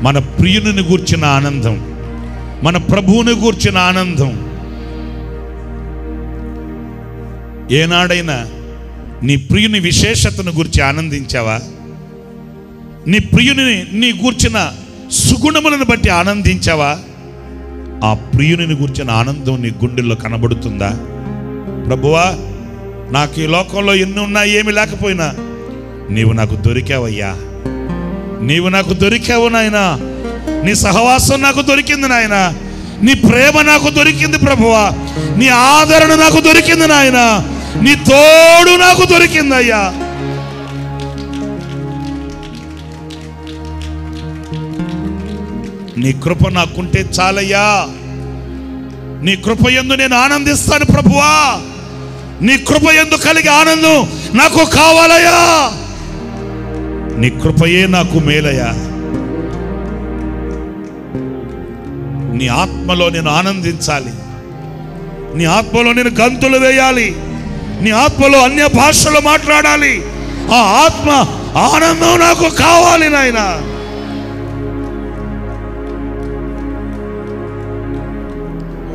మన ప్రియుని గూర్చిన ఆనందం, మన ప్రభువుని గూర్చిన ఆనందం. ఏనాడైనా నీ ప్రియుని విశేషతను గురించి ఆనందించావా? నీ ప్రియుని నీ గూర్చిన సుగుణములను బట్టి ఆనందించావా? ఆ ప్రియుని గూర్చిన ఆనందం నీ గుండెల్లో కనబడుతుందా? ప్రభువా, నాకు ఈ లోకంలో ఎన్ని ఉన్నా ఏమి లేకపోయినా నీవు నాకు దొరికావయ్యా, నీవు నాకు దొరికావు నాయనా, నీ సహవాసం నాకు దొరికింది నాయనా, నీ ప్రేమ నాకు దొరికింది ప్రభువా, నీ ఆదరణ నాకు దొరికింది నాయనా, నీ తోడు నాకు దొరికిందయ్యా. నీ కృప నాకుంటే చాలయ్యా, నీ కృప యందు నేను ఆనందిస్తాను ప్రభువా, నీ కృప యందు కలిగే ఆనందం నాకు కావాలయ్యా, నీ కృపయే నాకు మేలయ్యా. నీ ఆత్మలో నేను ఆనందించాలి, నీ ఆత్మలో నేను గంతులు వేయాలి, నీ ఆత్మలో అన్య భాషలు మాట్లాడాలి. ఆ ఆత్మ ఆనందం నాకు కావాలి నాయనా.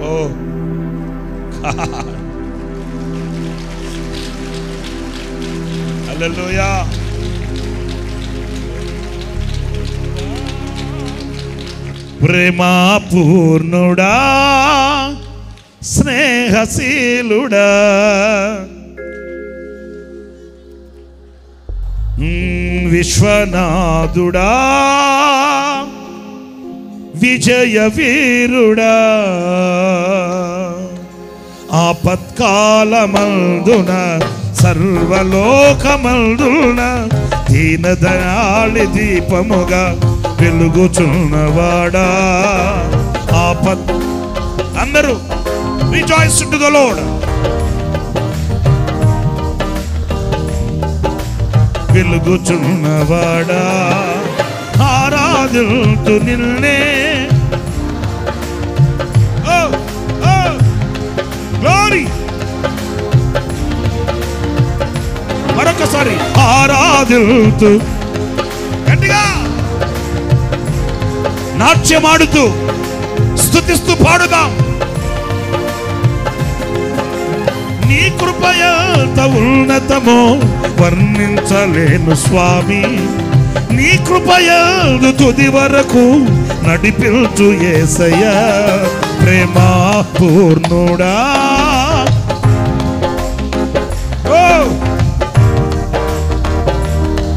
ఓ హల్లెలూయా. ప్రేమా పూర్ణుడా, స్నేహశీలుడా, విశ్వనాథుడా, విజయ వీరుడా, ఆపత్కాలమందున సర్వలోకమందున దీనదయాళి దీపముగా వెలుగుచున్నవాడా. అందరూ రిజాయిస్ టు ద లార్డ్. వెలుగుచున్నవాడా, ఆరాధింతు నిన్నే. గ్లోరీ. మరొకసారి ఆరాధింతు, గట్టిగా నాట్యమాడుతూ స్తుతిస్తూ పాడుదాం. నీ కృప ఎంత ఉన్నతమో వర్ణించలేను స్వామి, నీ కృప యందు తుది వరకు నడిపించు యేసయ్యా. ప్రేమా పూర్ణుడా, ఓ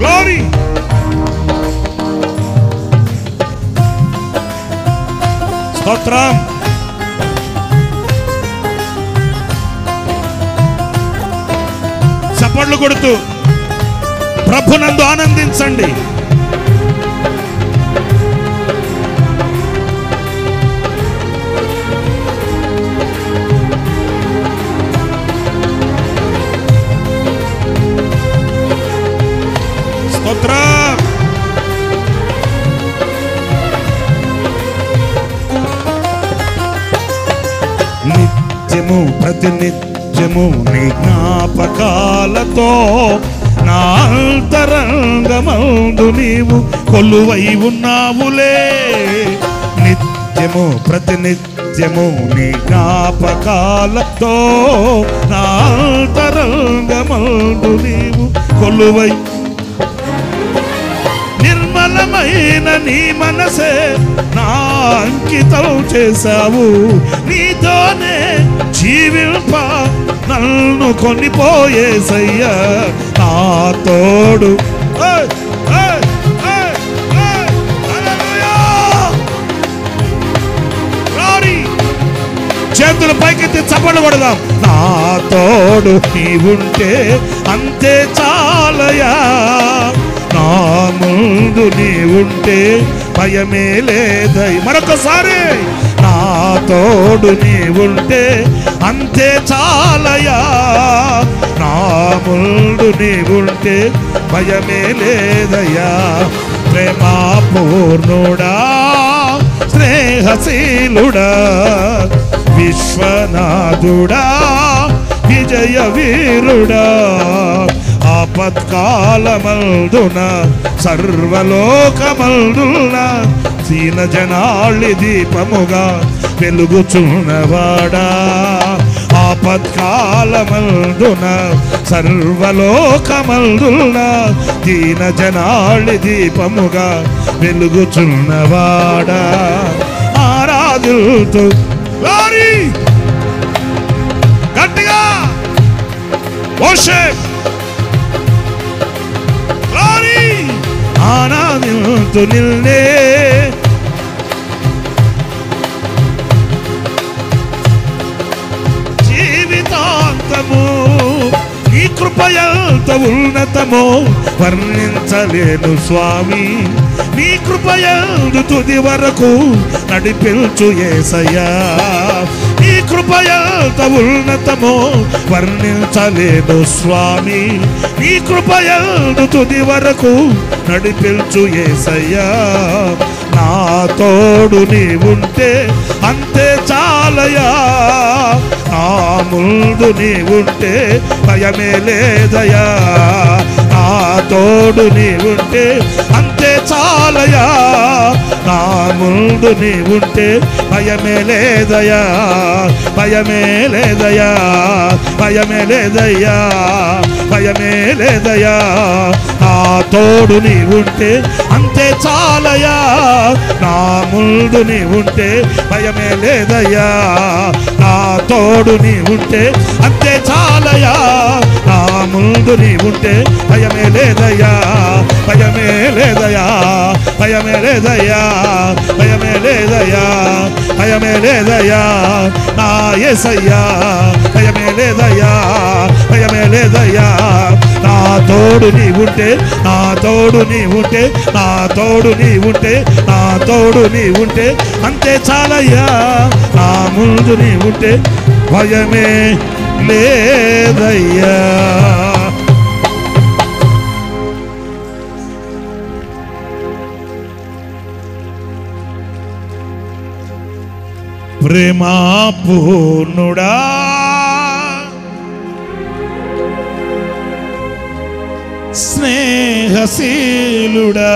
గ్లోరీ. స్తోత్రం. చప్పట్లు కొడుతూ ప్రభునందు ఆనందించండి. స్తోత్రం. నిత్యము ప్రతినిత్యము నీ జ్ఞాపకాలతో నా అంతరంగమందు నీవు కొలువై ఉన్నావులే. నిత్యము ప్రతినిత్యము నీ జ్ఞాపకాలతో నా అంతరంగమందు నీవు కొలువై, నిర్మలమైన నీ మనసే నా అంకితం చేశావు. నీతోనే జీవింప నన్ను కొనిపోయేసయ్యా నా తోడు. చేతులు పైకెత్తి చప్పట్లు కొడదాం. నా తోడు నీవుంటే అంతే చాలయా, నా ముందు నీవుంటే భయమే లేదై. మరొకసారి, నా తోడు నీవుంటే అంతే చాలయా, నా ముందు నీవుంటే భయమే లేదయ్యా. ప్రేమా పూర్ణుడా, స్నేహశీలుడా, విశ్వనాథుడా, విజయ వీరుడా, ఆపత్కాలమందున సర్వలోకమందున దీన జనాళి దీపముగా వెలుగుచున్నవాడా, ఆపత్కాలమందున సర్వలోకమందున దీన జనాళి దీపముగా వెలుగుచున్నవాడా, ఆరాధులతో గట్టిగా వర్షిప్ ఆరాధింతు నిన్నే, జీవితాంతము నీ కృప ఎంత ఉన్నతమో వర్ణించలేను స్వామి, నీ కృప యందు తుది వరకు నడిపించు యేసయ్యా. నీ కృప ఎంత ఉన్నతమో వర్ణించలేను స్వామి, నీ కృప యందు తుది వరకు నడిపించు యేసయ్యా. నా తోడు నీవుంటే అంతే చాలయా, నా ముందు నీవుంటే భయమే లేదయా, నా తోడు నీవుంటే అంతే చాలయా, నా ముందు నీవుంటే భయమే లేదయా, భయమే లేదయా, భయమే లేదయ్యా, భయమే లేదయా. నా తోడు నీవుంటే అంతే చాలయా, నా ముందు నీవుంటే భయమే లేదయ్యా, నా తోడు నీవుంటే అంతే చాలయా, నా ముందు నీవుంటే భయమే లేదయ్యా, భయమే లేదయ్యా, భయమే లేదయ్యా, భయమే లేదయ్యా, భయమే లేదయ్యా, నా యేసయ్యా, భయమే లేదయ్యా, భయమే లేదయ్యా. నా తోడు నీవుంటే, నా తోడు నీవుంటే, నా తోడు నీవుంటే, నా తోడు నీవుంటే అంతే చాలయ్యా, నా ముందు నీవుంటే భయమే లేదయ్యా. ప్రేమా పూర్ణుడా, స్నేహశీలుడా,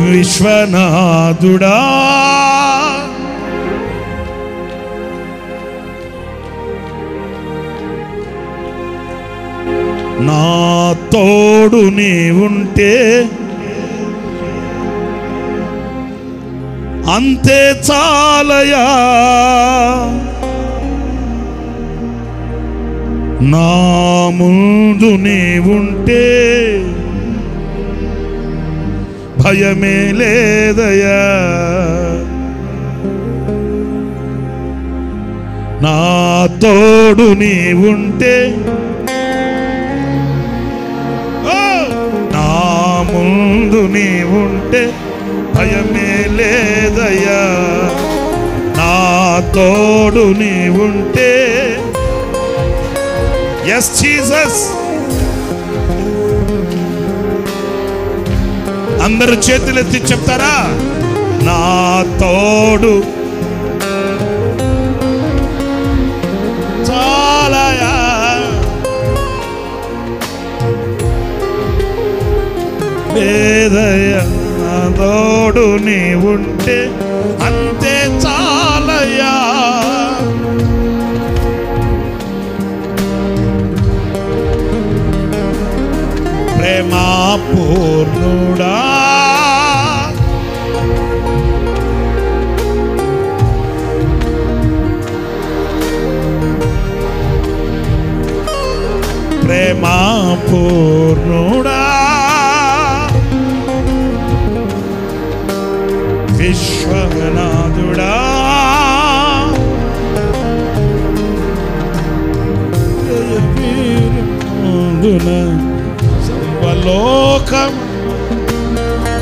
విశ్వనాథుడా, నా తోడు నీవుంటే అంతే చాలయా, నా ముందు నీవుంటే భయమే లేదయా, నా తోడు నీవుంటే, నా ముందు నీవుంటే భయమే లేదయ్యా, నా తోడు నీవుంటే. Yes Jesus. అందరూ చేతులెత్తి చెప్తారా? నా తోడు చాలయా, లేదయ్యా, నా తోడు నీవుంటే అంతే చాలయ్యా. ప్రేమా పూర్ణుడా, పూర్ణుడా విశ్వనాథుడా సర్వలోకం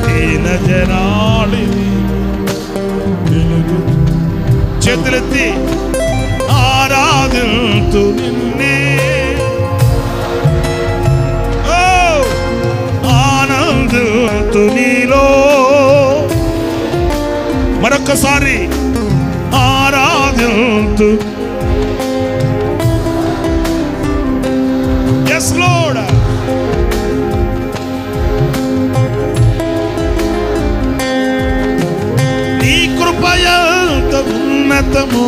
దీన జనాళిని వెలుగు చేతులెత్తి ఆరాధింతు నిన్నే ఆనందింతు నీలో మరొక్కసారి ఆరాధింతు yes Lord నీ కృపయంత ఉన్నతము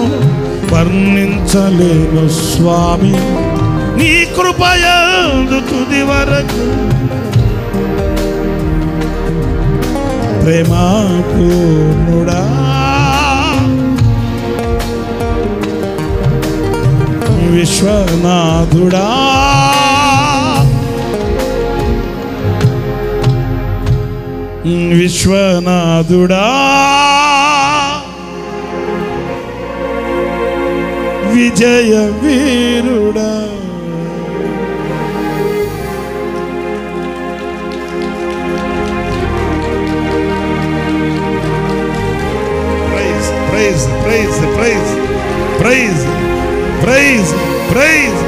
వర్ణించలేను స్వామి నీ కృపయందు తుది వరకు ప్రేమ పూర్ణుడా విశ్వనాథుడా విశ్వనాథుడా విజయ వీరుడా praise praise praise praise praise praise praise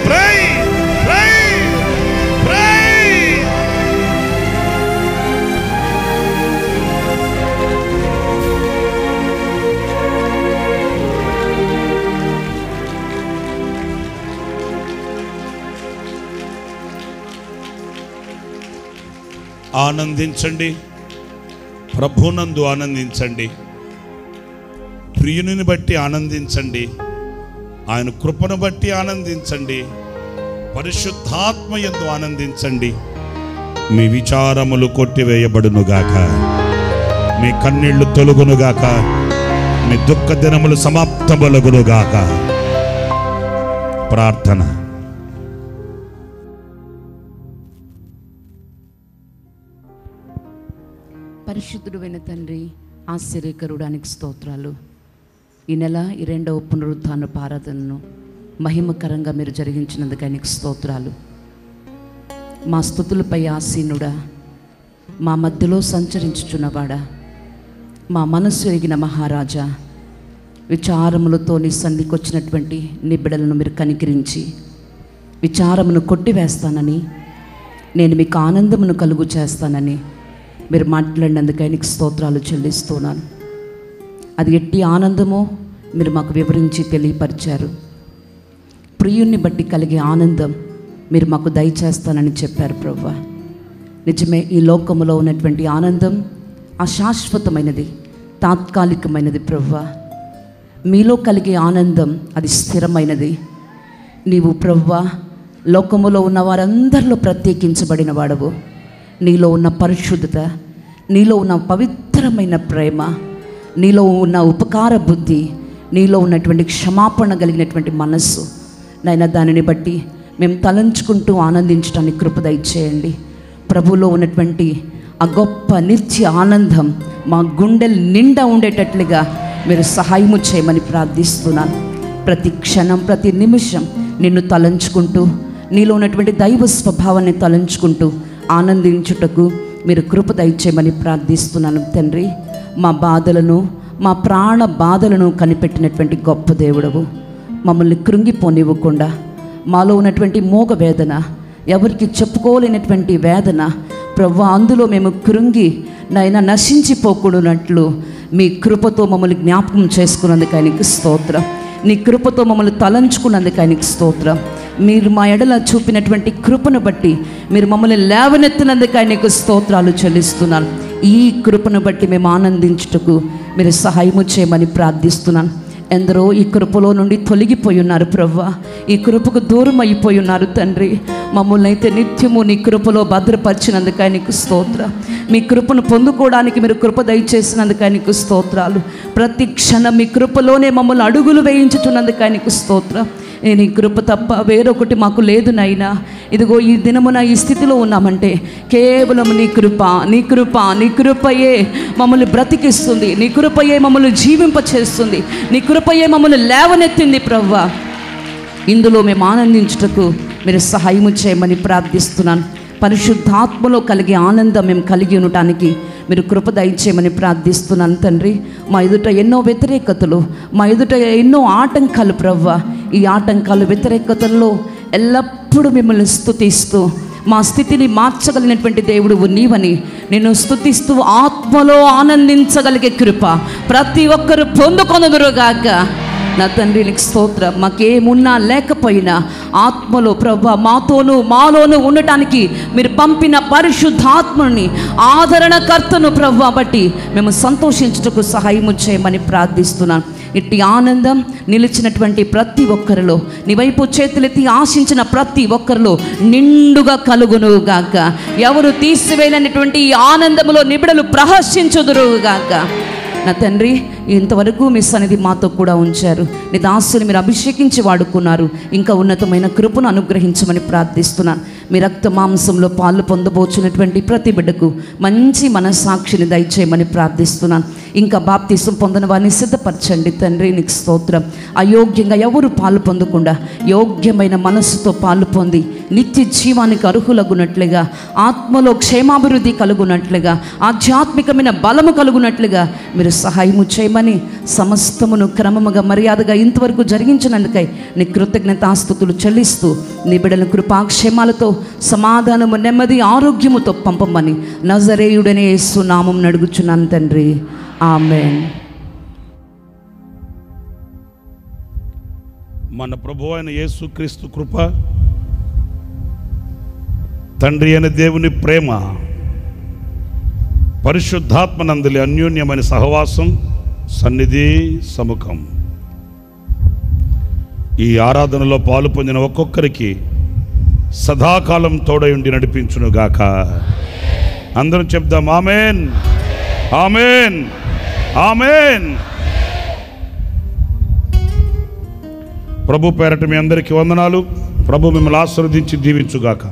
praise praise praise ఆనందించండి ప్రభునందు ఆనందించండి ప్రియుని బట్టి ఆనందించండి ఆయన కృపను బట్టి ఆనందించండి పరిశుద్ధాత్మ యందు ఆనందించండి మీ విచారములు కొట్టివేయబడునుగాక మీ కన్నీళ్లు తొలగునుగాక మీ దుఃఖ దినములు సమాప్తములగునుగాక ప్రార్థన పరిశుద్ధుడైన తండ్రి ఆశ్చర్యకరుడానికి స్తోత్రాలు. ఈ నెల ఈ 2వ పునరుత్థానపు ఆరాధనను మహిమకరంగా మీరు జరిగించినందుకు ఆయనకు స్తోత్రాలు. మా స్తుతులపై ఆసీనుడా, మా మధ్యలో సంచరించుచున్నవాడా, మా మనస్సు ఎరిగిన మహారాజా, విచారములతో నీ సన్నిధికి వచ్చినటువంటి నీ బిడ్డలను మీరు కనికరించి విచారమును కొట్టివేస్తానని, నేను మీకు ఆనందమును కలుగు చేస్తానని మీరు మాట్లాడినందుకు ఆయనకు స్తోత్రాలు చెల్లిస్తున్నాను. అది ఎట్టి ఆనందమో మీరు మాకు వివరించి తెలియపరిచారు. ప్రియుణ్ణి బట్టి కలిగే ఆనందం మీరు మాకు దయచేస్తానని చెప్పారు ప్రభువా. నిజమే, ఈ లోకములో ఉన్నటువంటి ఆనందం అశాశ్వతమైనది, తాత్కాలికమైనది ప్రభువా. మీలో కలిగే ఆనందం అది స్థిరమైనది. నీవు ప్రభువా లోకములో ఉన్న వారందరిలో ప్రత్యేకించబడిన వాడవు. నీలో ఉన్న పరిశుద్ధత, నీలో ఉన్న పవిత్రమైన ప్రేమ, నీలో ఉన్న ఉపకార బుద్ధి, నీలో ఉన్నటువంటి క్షమాపణ కలిగినటువంటి మనస్సు నైనా దానిని బట్టి మేము తలంచుకుంటూ ఆనందించడానికి కృప దయచేయండి. ప్రభువులో ఉన్నటువంటి ఆ గొప్ప నిత్య ఆనందం మా గుండెలు నిండా ఉండేటట్లుగా మీరు సహాయము చేయమని ప్రార్థిస్తున్నాను. ప్రతి క్షణం ప్రతి నిమిషం నిన్ను తలంచుకుంటూ, నీలో ఉన్నటువంటి దైవ స్వభావాన్ని తలంచుకుంటూ ఆనందించుటకు మీరు కృప దయచేయమని ప్రార్థిస్తున్నాను తండ్రి. మా బాధలను, మా ప్రాణ బాధలను కనిపెట్టినటువంటి గొప్ప దేవుడవు. మమ్మల్ని కృంగిపోనివ్వకుండా మాలో ఉన్నటువంటి మోగ వేదన, ఎవరికి చెప్పుకోలేనటువంటి వేదన ప్రభువా, అందులో మేము కృంగి నైనా నశించిపోకూడనట్లు మీ కృపతో మమ్మల్ని జ్ఞాపకం చేసుకున్నందుకు ఆయనకి స్తోత్రం. నీ కృపతో మమ్మల్ని తలంచుకున్నందుకు ఆయనకి స్తోత్రం. మీరు మా ఎడల చూపినటువంటి కృపను బట్టి మీరు మమ్మల్ని లేవనెత్తినందుకు ఆయనకు స్తోత్రాలు చెల్లిస్తున్నాను. ఈ కృపను బట్టి మేము ఆనందించుటకు మీరు సహాయము చేయమని ప్రార్థిస్తున్నాను. ఎందరో ఈ కృపలో నుండి తొలగిపోయి ఉన్నారు ప్రభువా, ఈ కృపకు దూరం అయిపోయి ఉన్నారు తండ్రి. మమ్మల్ని అయితే నిత్యము నీ కృపలో భద్రపరిచినందుకు ఆయనకు స్తోత్రం. మీ కృపను పొందుకోవడానికి మీరు కృప దయచేసినందుకు ఆయనకు స్తోత్రాలు. ప్రతి క్షణం మీ కృపలోనే మమ్మల్ని అడుగులు వేయించుతున్నందుకు ఆయనకు స్తోత్రం. నీ కృప తప్ప వేరొకటి మాకు లేదు నాయనా. ఇదిగో ఈ దినమున ఈ స్థితిలో ఉన్నామంటే కేవలం నీ కృప, నీ కృప, నీ కృపయే మమ్మల్ని బ్రతికిస్తుంది. నీ కృపయే మమ్మల్ని జీవింపచేస్తుంది. నీ కృపయే మమ్మల్ని లేవనెత్తింది ప్రభువా. ఇందులో మేము ఆనందించుటకు మీరు సహాయము చేయమని ప్రార్థిస్తున్నాను. పరిశుద్ధాత్మలో కలిగే ఆనందం మేము కలిగి ఉండటానికి మీరు కృప దయచేయమని ప్రార్థిస్తున్నాను తండ్రి. మా ఎదుట ఎన్నో వ్యతిరేకతలు, మా ఎదుట ఎన్నో ఆటంకాలు ప్రభువా. ఈ ఆటంకాలు, వ్యతిరేకతల్లో ఎల్లప్పుడూ మిమ్మల్ని స్తుతిస్తూ మా స్థితిని మార్చగలిగినటువంటి దేవుడు నీవని నేను స్తుతిస్తూ ఆత్మలో ఆనందించగలిగే కృప ప్రతి ఒక్కరు పొందుకొనుదురుగాక. నా తండ్రి నీకు స్తోత్రం. మాకేమున్నా లేకపోయినా ఆత్మలో ప్రభువా మాతోనూ మాలోనూ ఉండటానికి మీరు పంపిన పరిశుద్ధాత్మని, ఆదరణకర్తను ప్రభువా బట్టి మేము సంతోషించుటకు సహాయము చేయమని ప్రార్థిస్తున్నాను. ఇట్టి ఆనందం నిలిచినటువంటి ప్రతి ఒక్కరిలో, నీ వైపు చేతులెత్తి ఆశించిన ప్రతి ఒక్కరిలో నిండుగా కలుగునుగాక. ఎవరు తీసివేయలేనటువంటి ఈ ఆనందములో నిబిడలు ప్రహర్షించుదురుగాక. నా తండ్రి, ఇంతవరకు మీ సన్నిధి మాతో కూడా ఉంచారు. నీ దాసుని మీరు అభిషేకించి వాడుకున్నారు. ఇంకా ఉన్నతమైన కృపను అనుగ్రహించమని ప్రార్థిస్తున్నాను. మీ రక్త మాంసంలో పాలు పొందబోచున్నటువంటి ప్రతి బిడ్డకు మంచి మనస్సాక్షిని దయచేయమని ప్రార్థిస్తున్నాను. ఇంకా బాప్తిసం పొందిన వారిని సిద్ధపరచండి తండ్రి. నీకు స్తోత్రం. అయోగ్యంగా ఎవరు పాలు పొందకుండా యోగ్యమైన మనస్సుతో పాలు పొంది నిత్య జీవానికి అర్హులగునట్లుగా, ఆత్మలో క్షేమాభివృద్ధి కలుగునట్లుగా, ఆధ్యాత్మికమైన బలము కలుగునట్లుగా మీరు సహాయము చేయమని, సమస్తమును క్రమముగా మర్యాదగా ఇంతవరకు జరిగించినందుకై నీ కృతజ్ఞతాస్తుతులు చెల్లిస్తూ నీ బిడ్డల కృపాక్షేమాలతో సమాధానము, నెమ్మది, ఆరోగ్యముతో పంపమని నజరేయుడనే యేసు నామం అడుగుచున్నాను తండ్రి. ఆమేన్. మన ప్రభువు అయిన యేసుక్రీస్తు కృప, తండ్రి అయిన దేవుని ప్రేమ, పరిశుద్ధాత్మనందలి అన్యోన్యమైన సహవాసం, సన్నిధి, సముఖం ఈ ఆరాధనలో పాలు పొందిన ఒక్కొక్కరికి సదాకాలం తోడై ఉండి నడిపించునుగాక. అందరం చెప్దాం ఆమేన్, ఆమేన్, ఆమేన్. ప్రభు పేరట మీ అందరికీ వందనాలు. ప్రభు మిమ్మల్ని ఆశీర్వదించి దీవించుగాక.